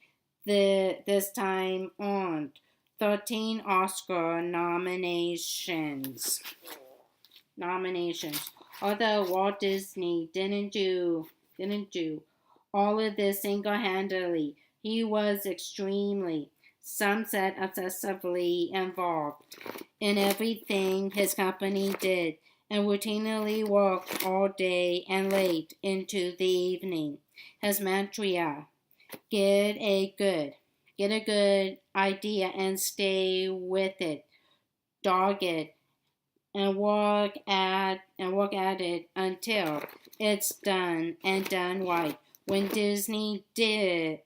this time earned 13 Oscar nominations. Although Walt Disney didn't do all of this single-handedly, he was extremely, some said obsessively involved in everything his company did, and routinely worked all day and late into the evening. His mantra: get a good idea and stay with it, dogged, and work at it until it's done and done right. When Disney did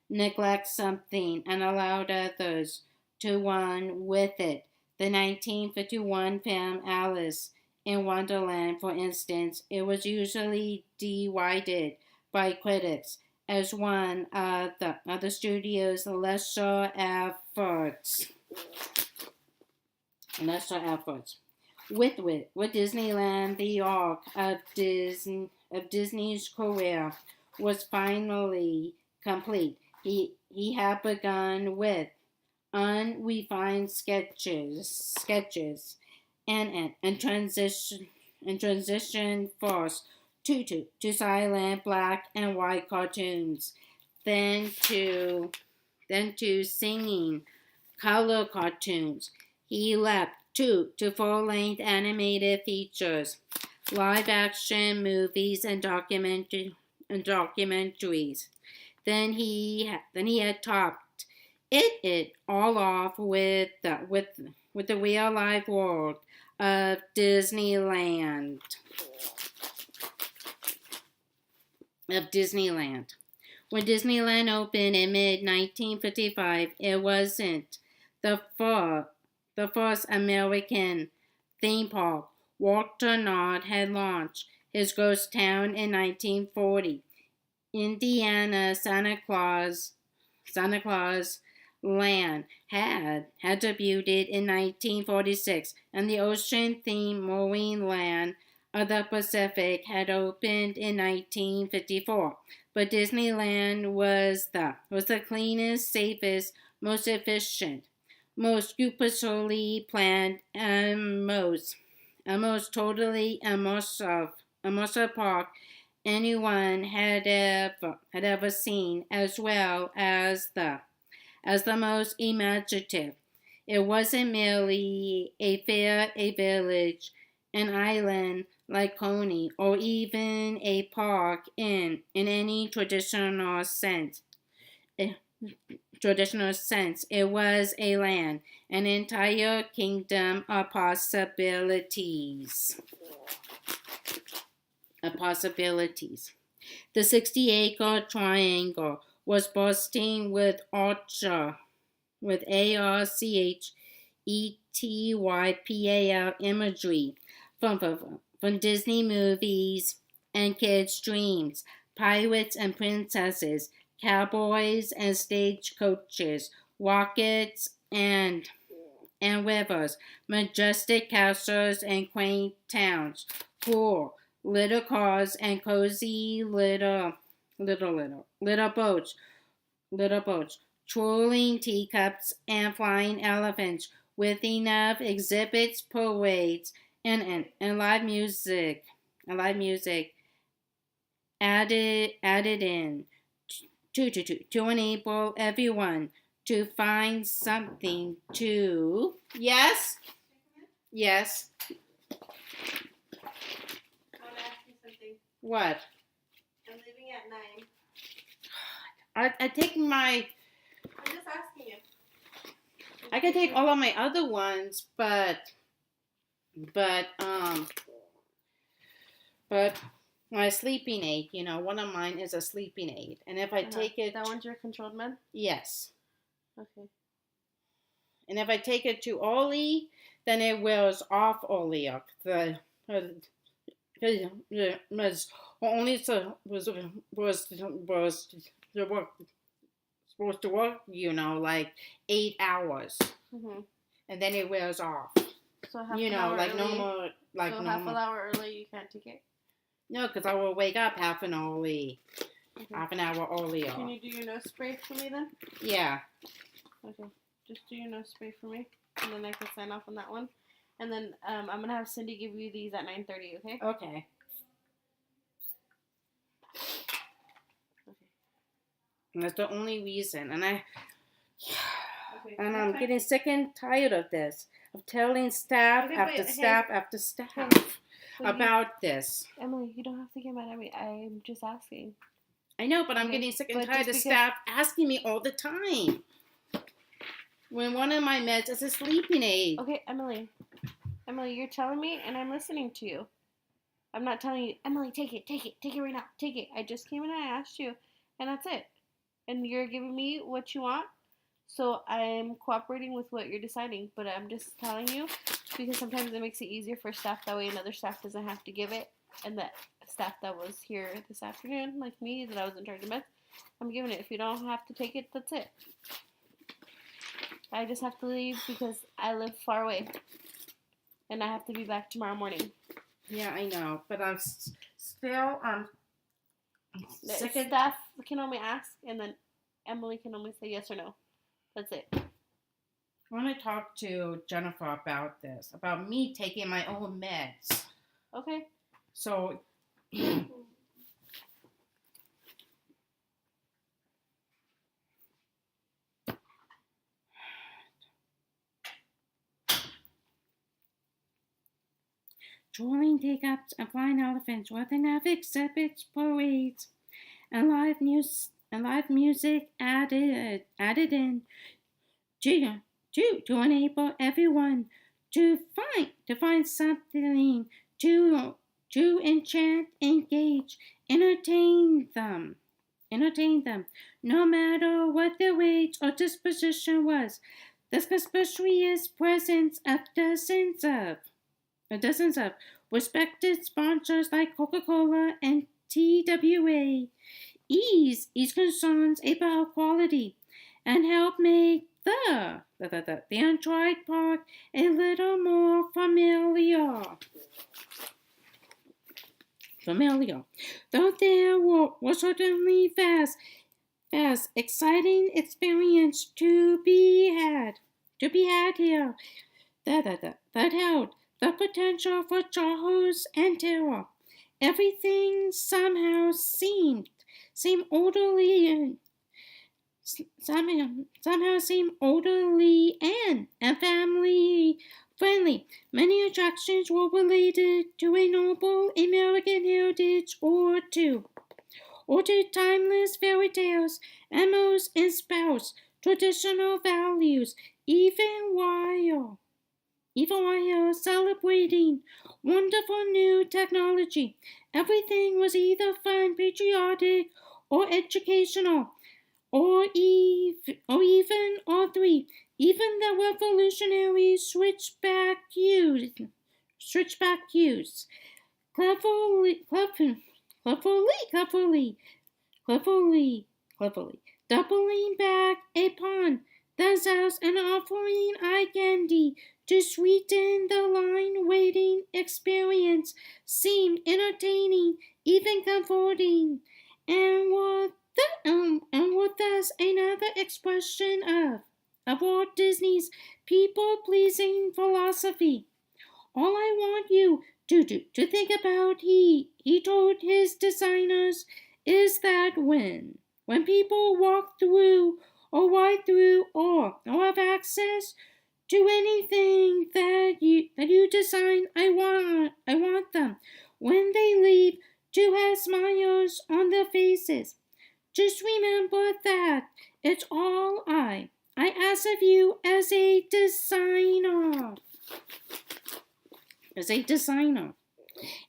neglect something and allowed others to run with it, the 1951 film Alice in Wonderland, for instance, it was usually derided by critics as one of the studio's lesser efforts. With Disneyland, the arc of Disney's career was finally complete. He had begun with unrefined sketches and transition first to silent black and white cartoons, then to singing color cartoons. He leapt to full-length animated features, live-action movies, and documentaries. Then he had topped it all off with the real life world of Disneyland. When Disneyland opened in mid-1955, it wasn't the first American theme park. Walter Knott had launched his ghost town in 1940. Indiana Santa Claus Land had debuted in 1946, and the ocean-themed Marine Land of the Pacific had opened in 1954. But Disneyland was the cleanest, safest, most efficient, most scrupulously planned, and most totally immersive park anyone had ever seen, as well as the most imaginative. It wasn't merely a fair, a village, an island like Coney, or even a park in any Eh, traditional sense. It was a land, an entire kingdom of possibilities. The 60-acre triangle was bursting with ARCHETYPAL imagery from Disney movies and kids' dreams, pirates and princesses, cowboys and stagecoaches, rockets and rivers, majestic castles and quaint towns, cool little cars and cozy little boats, twirling teacups and flying elephants, with enough exhibits, parades, and live music added in to enable everyone to find something to. Yes? Yes. I want to ask you something. What? I'm leaving at 9. I take my. I'm just asking you. I can take all of my other ones, but my sleeping aid, one of mine is a sleeping aid, and if I take it, that one's your controlled med? yes, Okay. and if I take it too early, then it wears off earlier. Was only supposed to work, like 8 hours, and then it wears off. So half an hour like early, normal, like so normal. half an hour early, you can't take it. No, because I will wake up half an hour earlier. Can you do your nose spray for me then? Yeah. Okay. Just do your nose spray for me, and then I can sign off on that one. And then I'm gonna have Cindy give you these at 9:30. Okay? Okay. And that's the only reason, and I'm getting sick and tired of this, of telling staff after staff about this. Emily, you don't have to get mad at me. I'm just asking. I know, but I'm getting sick and tired of staff asking me all the time. When one of my meds is a sleeping aid. Okay, Emily, you're telling me, and I'm listening to you. I'm not telling you, Emily, take it right now, take it. I just came in and I asked you, and that's it. And you're giving me what you want, so I'm cooperating with what you're deciding. But I'm just telling you, because sometimes it makes it easier for staff. That way another staff doesn't have to give it. And that staff that was here this afternoon, like me, that I was in charge of meds, I'm giving it. If you don't have to take it, that's it. I just have to leave because I live far away. And I have to be back tomorrow morning. Yeah, I know. But I'm still, Staff can only ask, and then Emily can only say yes or no. That's it. I want to talk to Jennifer about this, about me taking my own meds. Okay. So, touring teacups and flying elephants with enough exhibits, parades, and live music added in to enable everyone to find something to enchant, engage, entertain them, no matter what their age or disposition was. The conspicuous presence of dozens of respected sponsors like Coca-Cola and TWA ease concerns about quality and help make the Android Park a little more familiar. Though there were certainly vast fast, exciting experience to be had. To be had here. That held the potential for chaos and terror. Everything seemed orderly and somehow seemed orderly and family friendly. Many attractions were related to a noble American heritage or to timeless fairy tales and most espouse traditional values, even while celebrating wonderful new technology. Everything was either fun, patriotic, or educational, or even all three. Even the revolutionary switchback use, cleverly, cleverly, doubling back upon themselves and offering eye candy to sweeten the line waiting experience seemed entertaining, even comforting, and were thus another expression of Walt Disney's people-pleasing philosophy. All I want you to think about, he told his designers, is that when people walk through or ride through or have access to anything that you design, I want them when they leave to have smiles on their faces. Just remember that it's all I ask of you as a designer. As a designer.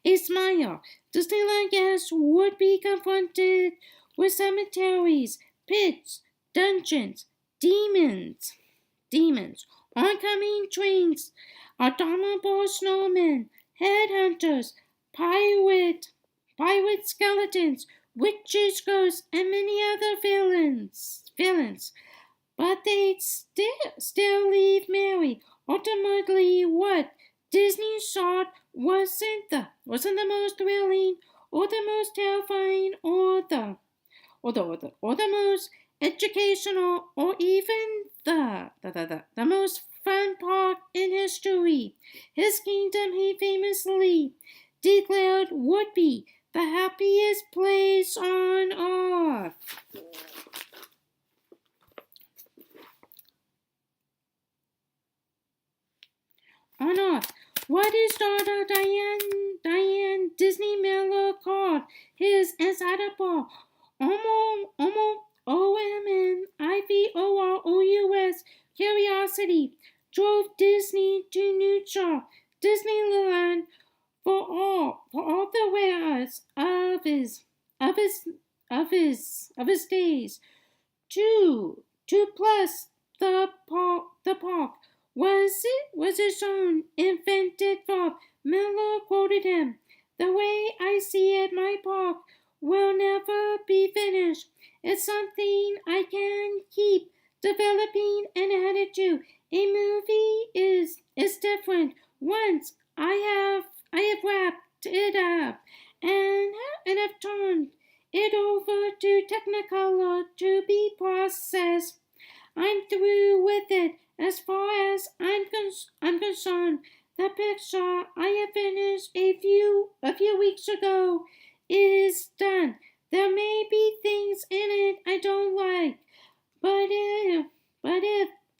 A smile. Disneyland guests would be confronted with cemeteries, pits, dungeons, demons, oncoming trains, abominable snowmen, headhunters, pirate skeletons, witches, ghosts, and many other villains. But they'd still leave merry. Ultimately, what Disney thought wasn't the most thrilling, or the most terrifying, or the most educational, or even the most fun park in history. His kingdom, he famously declared, would be the happiest place on earth. On earth. What his daughter Diane Disney Miller called his insatiable OMNIVOROUS curiosity drove Disney to neutral Disneyland for all the wares of his days. Two plus the park was his own invented verb. Miller quoted him. The way I see it, my park will never be finished. It's something I can keep developing and added to. A movie is different. Once I have wrapped it up and have turned it over to Technicolor to be processed. I'm through with it. As far as I'm concerned, the picture I have finished a few weeks ago is done. There may be things in it I don't like, but if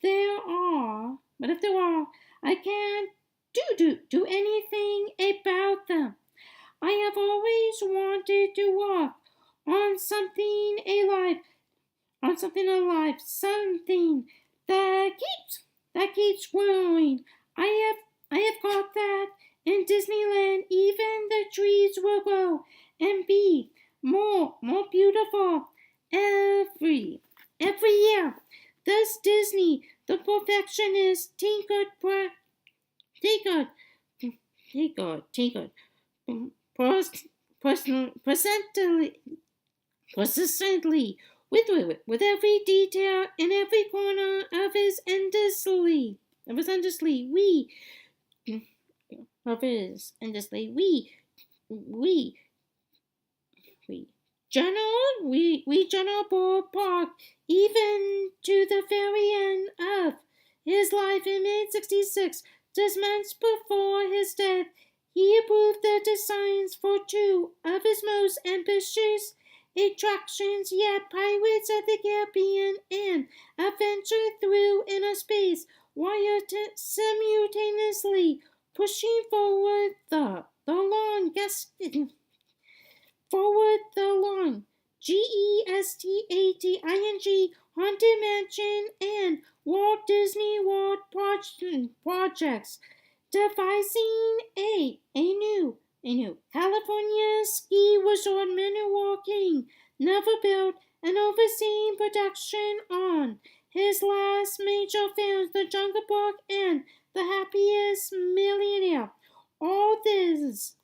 there are, I can't do anything about them. I have always wanted to work on something alive, something that keeps growing. I have got that in Disneyland. Even the trees will grow and be more beautiful every year. Thus Disney, the perfectionist, tinkered, persistently with every detail in every corner of his endlessly we Regional ballpark, even to the very end of his life in mid-66. Just months before his death, he approved the designs for two of his most ambitious attractions yet, Pirates of the Caribbean and Adventure Through Inner Space, while simultaneously pushing forward the long GESTADING Haunted Mansion and Walt Disney World projects, devising a new California ski resort Mineral King never built, and overseeing production on his last major films, The Jungle Book and The Happiest Millionaire. All this,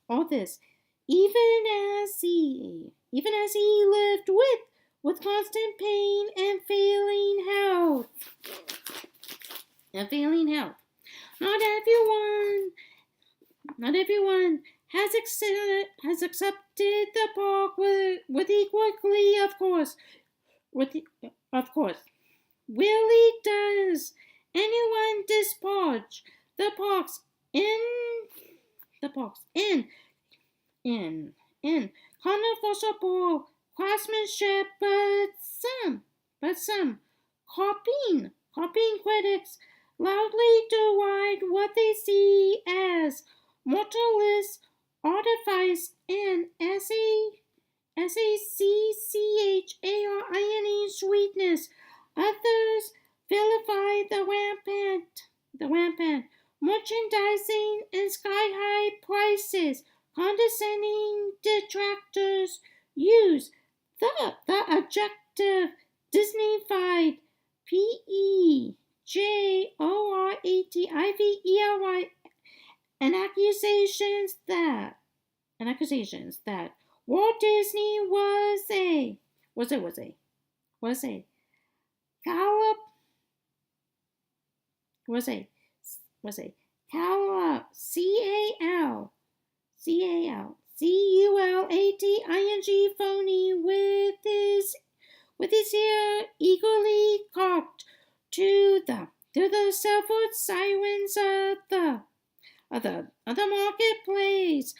even as he lived with constant pain and failing health. Not everyone has accepted the park with equal glee, of course. Really does anyone disparage the parks in controversial craftsmanship, but some copying critics loudly deride what they see as mortalist artifice and SACCHARINE sweetness. Others vilify the rampant merchandising and sky-high prices. Condescending detractors use the adjective Disneyfied, PEJORATIVERY, and accusations that Walt Disney was a CALCULATING phony with his ear eagerly cocked to the silvered sirens of the marketplace.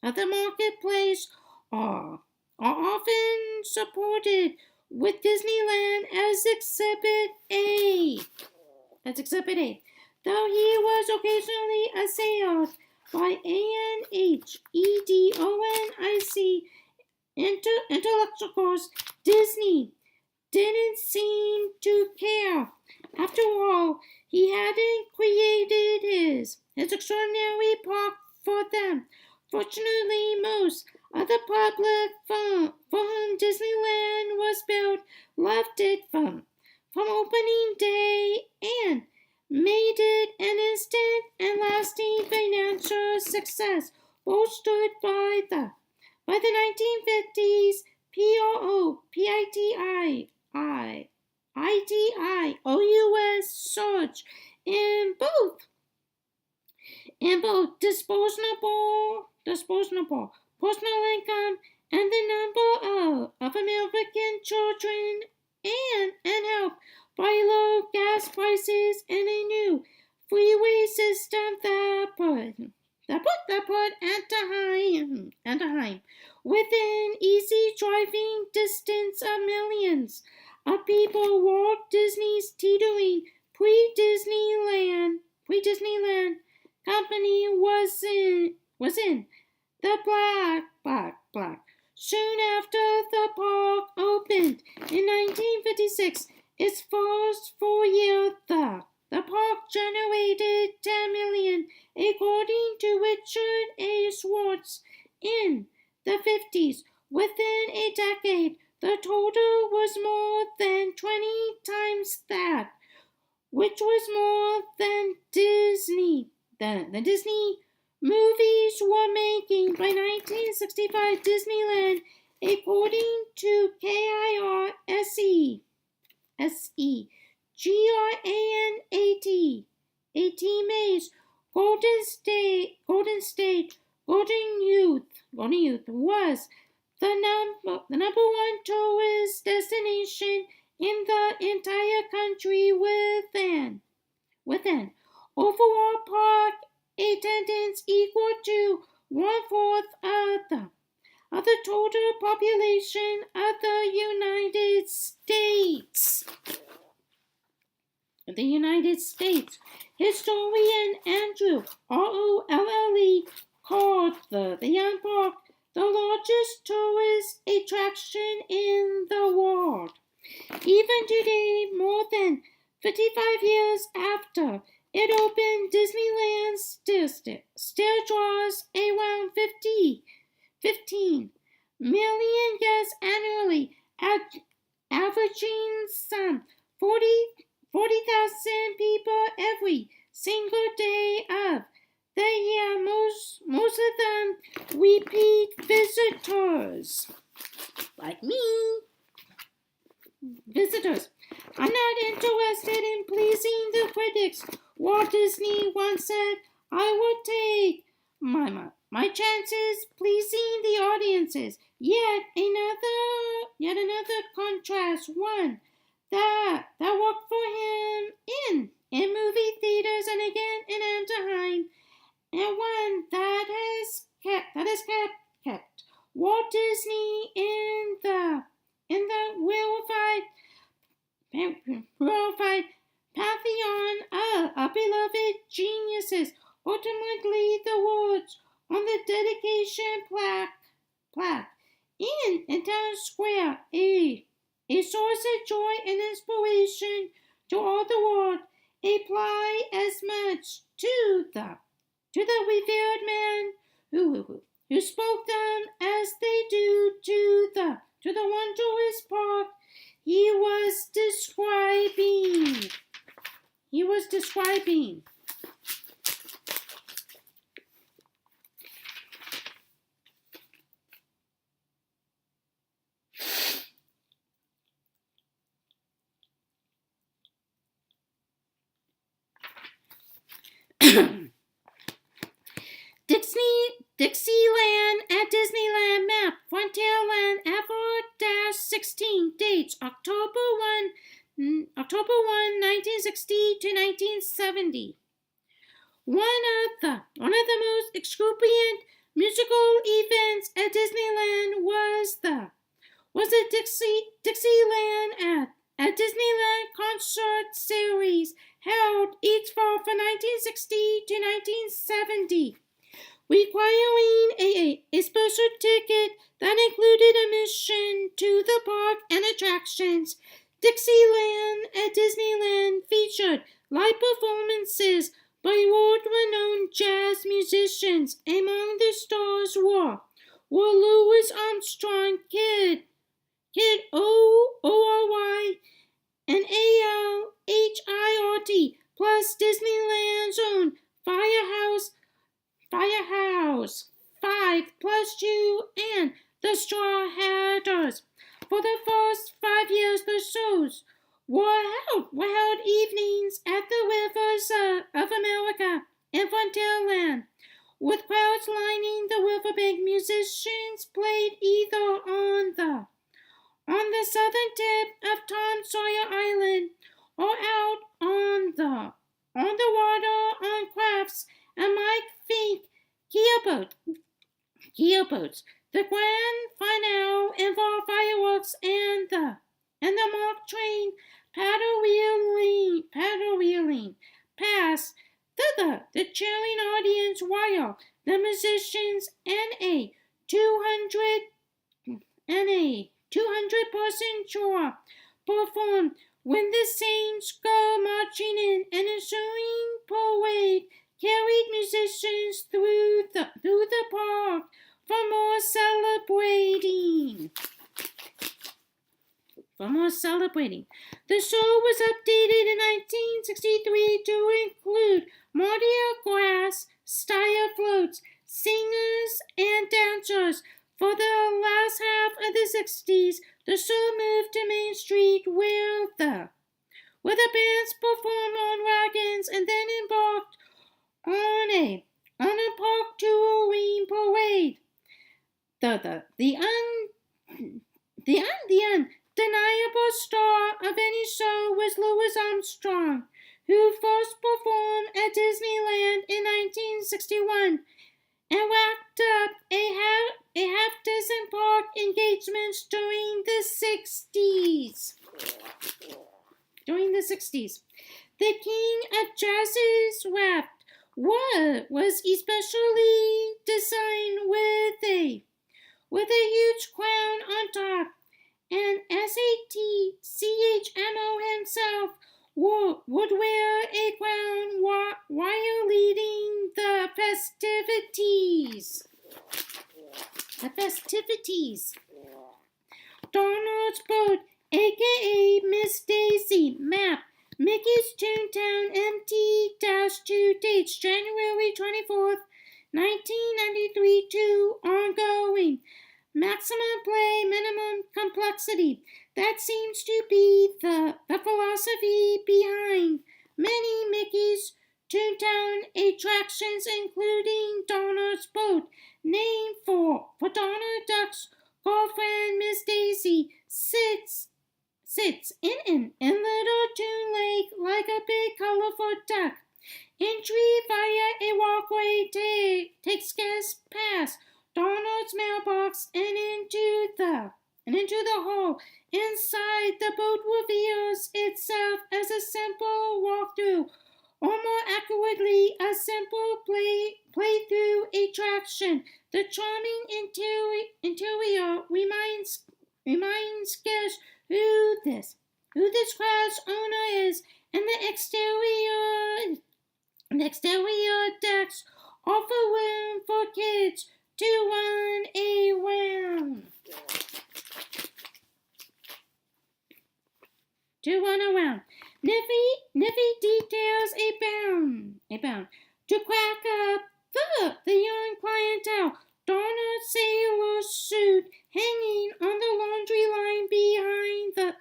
Other marketplace are often supported with Disneyland as Exhibit A. Though he was occasionally assailed by ANHEDONIC intellectuals, Disney didn't seem to care. After all, he hadn't created his extraordinary park for them. Fortunately, most of the public for whom Disneyland was built loved it from opening day and made it an instant and lasting financial success, bolstered by the 1950s PROPITIOUS surge in both disposable personal income and the number of American children, and help by low gas prices and a new freeway system that put Anaheim within easy driving distance of millions of people. Walt Disney's teetering pre-Disneyland company was in the black. Soon after the park opened in 1956, its first full year, the park generated $10 million, according to Richard A. Schwartz. In the 50s, within a decade, the total was more than 20 times that, which was more than Disney movies were making by 1965. Disneyland, according to KIRSE GRANAT, Golden State Golden Youth was the number one tourist destination in the entire country with an overall park attendance equal to 1/4 of the total population of the United States. Historian Andrew Rolle called the Young Park the largest tourist attraction in the world. Even today, more than 55 years after it opened, Disneyland still draws around 15 million guests annually, averaging some 40,000 people every single day of the year. Most of them repeat visitors, like me. Visitors are not interested in pleasing the critics. Walt Disney once said, "I will take my chances pleasing the audiences." Yet another contrast, one that worked for him in movie theaters and again in Anaheim, and one that has kept Walt Disney in the rarefied pantheon of beloved geniuses. Ultimately, the words on the dedication plaque in Town Square, a source of joy and inspiration to all the world, apply as much to the revered man who spoke them as they do to the wondrous park he was describing. Dixieland at Disneyland map. Frontierland F-16 dates October 1, 1960 to 1970. One of the most extravagant musical events at Disneyland was the Dixieland at Disneyland concert series held each fall from 1960 to 1970, requiring a special ticket that included admission to the park and attractions. Dixieland at Disneyland featured live performances by world-renowned jazz musicians. Among the stars were Louis Armstrong, Kid O-R-Y, and A-L-H-I-R-T, plus Disneyland's own Firehouse 5 plus 2 and the Straw Hatters. For the first 5 years, the shows were held evenings at the Rivers of America and Frontierland, with crowds lining the riverbank. Musicians played either on the southern tip of Tom Sawyer Island or out on the water on crafts and Mike Fink Kia boats. The grand finale involved fireworks and the mock train paddle wheeling past the cheering audience while the musicians and a 200-person choir performed. When the Saints go marching in, an ensuing parade carried musicians through the park for more celebrating. The show was updated in 1963 to include Mardi Gras style floats, singers, and dancers. For the last half of the 60s, the show moved to Main Street where the bands performed on wagons and then embarked on a on a park touring parade. The undeniable star of any show was Louis Armstrong, who first performed at Disneyland in 1961 and racked up a half dozen park engagements during the 60s. The king of jazz's raft was especially designed with a huge crown on top, and SATCHMO himself would wear a crown while leading the festivities. Donald's boat, aka Miss Daisy, map, Mickey's Toontown MT-2 dates January 24th, 1993 to ongoing. Maximum play, minimum complexity. That seems to be the philosophy behind many Mickey's Toontown attractions, including Donald's boat, named for Donald Duck's girlfriend, Miss Daisy, sits in Little Toon Lake like a big colorful duck. Entry via a walkway takes guests past Donald's mailbox and into the hall. Inside, the boat reveals itself as a simple walkthrough, or more accurately, a simple playthrough attraction. The charming interior reminds guests who this crowd's owner is, and the exterior decks offer room for kids to run around. Niffy details abound to crack up the young clientele. Donald's sailor suit hanging on the laundry line behind the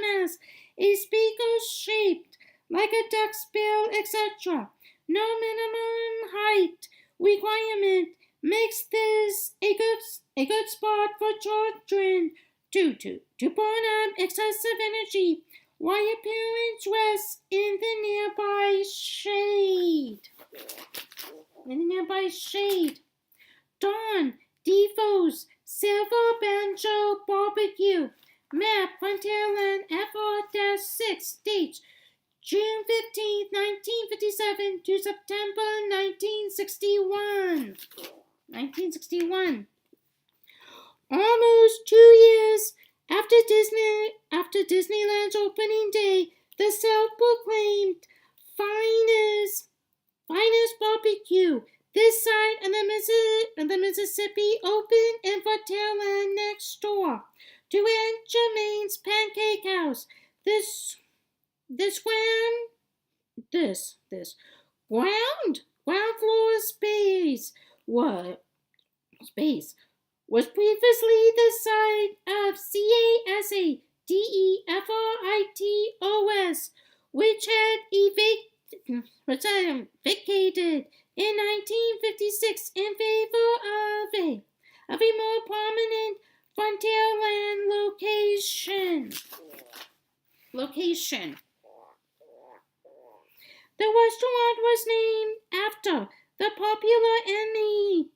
mast, a speaker shaped like a duck's bill, etc. No minimum height requirement makes this a good spot for children to burn up excessive energy while your parents rest in the nearby shade. Don Defoe's Silver Banjo Barbecue map Frontierland FR-6 dates June 15, 1957 to September 1961. Almost 2 years after Disneyland's opening day, the self-proclaimed finest barbecue this side of the Mississippi opened in Frontierland next door to Aunt Germaine's Pancake House. This ground floor space was previously the site of CASADEFRITOS, which had vacated in 1956 in favor of a more prominent Frontierland location. The restaurant was named after the popular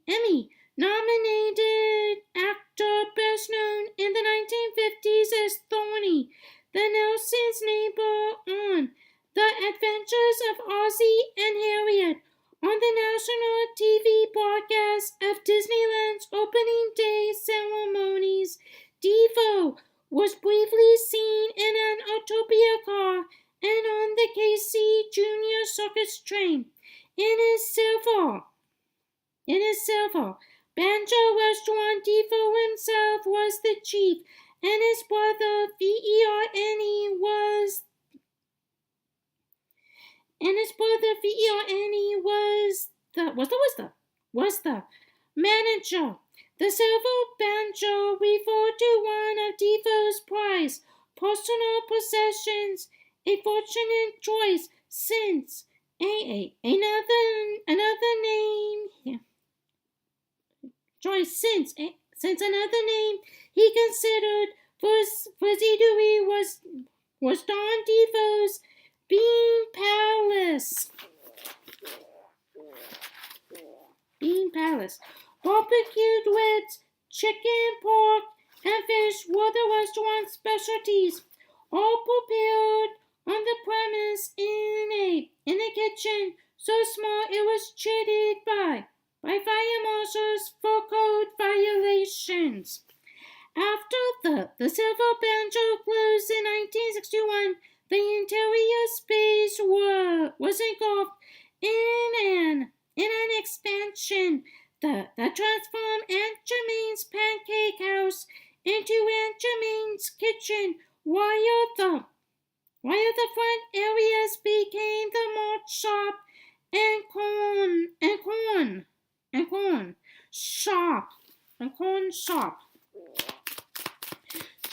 Emmy-nominated actor best known in the 1950s as Thorny, the Nelson's neighbor on The Adventures of Ozzie and Harriet. On the national TV broadcast of Disneyland's opening day ceremonies, Defoe was briefly seen in an Autopia car and on the KC Junior Circus train. In his silver banjo restaurant, Defoe himself was the chief, and his brother Verne was the manager. The silver banjo referred to one of Defoe's prized personal possessions, a fortunate choice since Another name. Yeah. Joyce, since another name he considered for Zedui was Don Devo's Bean Palace. Bean Palace. Barbecued ribs, chicken, pork, and fish were the restaurant's specialties, all prepared on the premise in a kitchen so small it was cheated by fire marshals for code violations. After the Silver Banjo closed in 1961, the interior space was engulfed in an expansion that transformed Aunt Germaine's pancake house into Aunt Germaine's kitchen, while the front areas became the malt shop and corn shop.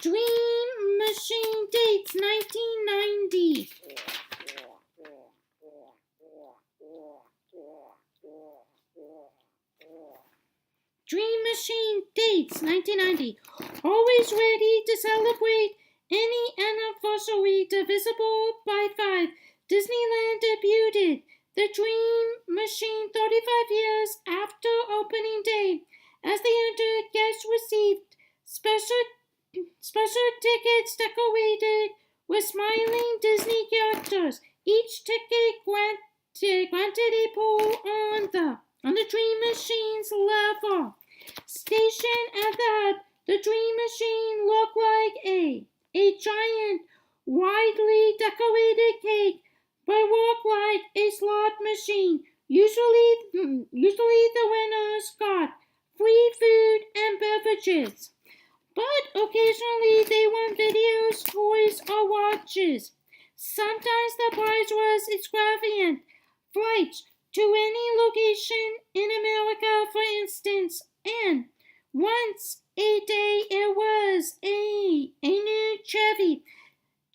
Dream Machine dates 1990. Dream Machine dates 1990. Always ready to celebrate any anniversary divisible by 5. Disneyland debuted the Dream Machine 35 years after opening day. As they entered, guests received special tickets decorated with smiling Disney characters. Each ticket granted a pull on the Dream Machine's lever. Stationed at the hub, the Dream Machine looked like a giant, widely decorated cake, but worked like a slot machine. Usually the winners got free food and beverages, but occasionally they won videos, toys, or watches. Sometimes the prize was extravagant. Flights to any location in America, for instance, and once a day it was a new Chevy.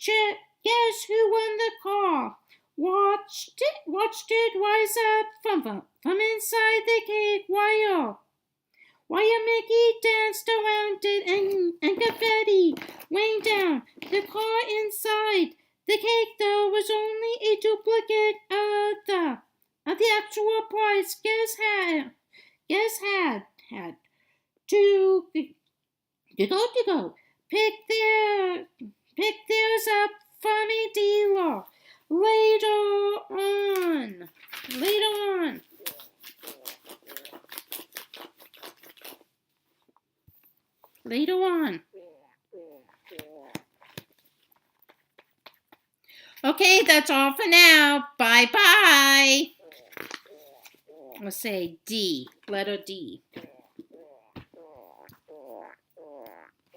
Guess who won the car? Watched it rise up from inside the cake while Mickey danced around it and confetti rained down. The car inside the cake, though, was only a duplicate of the actual prize. Guests had to go pick theirs up from a dealer later on. Okay, that's all for now. Bye-bye. We'll say D, letter D.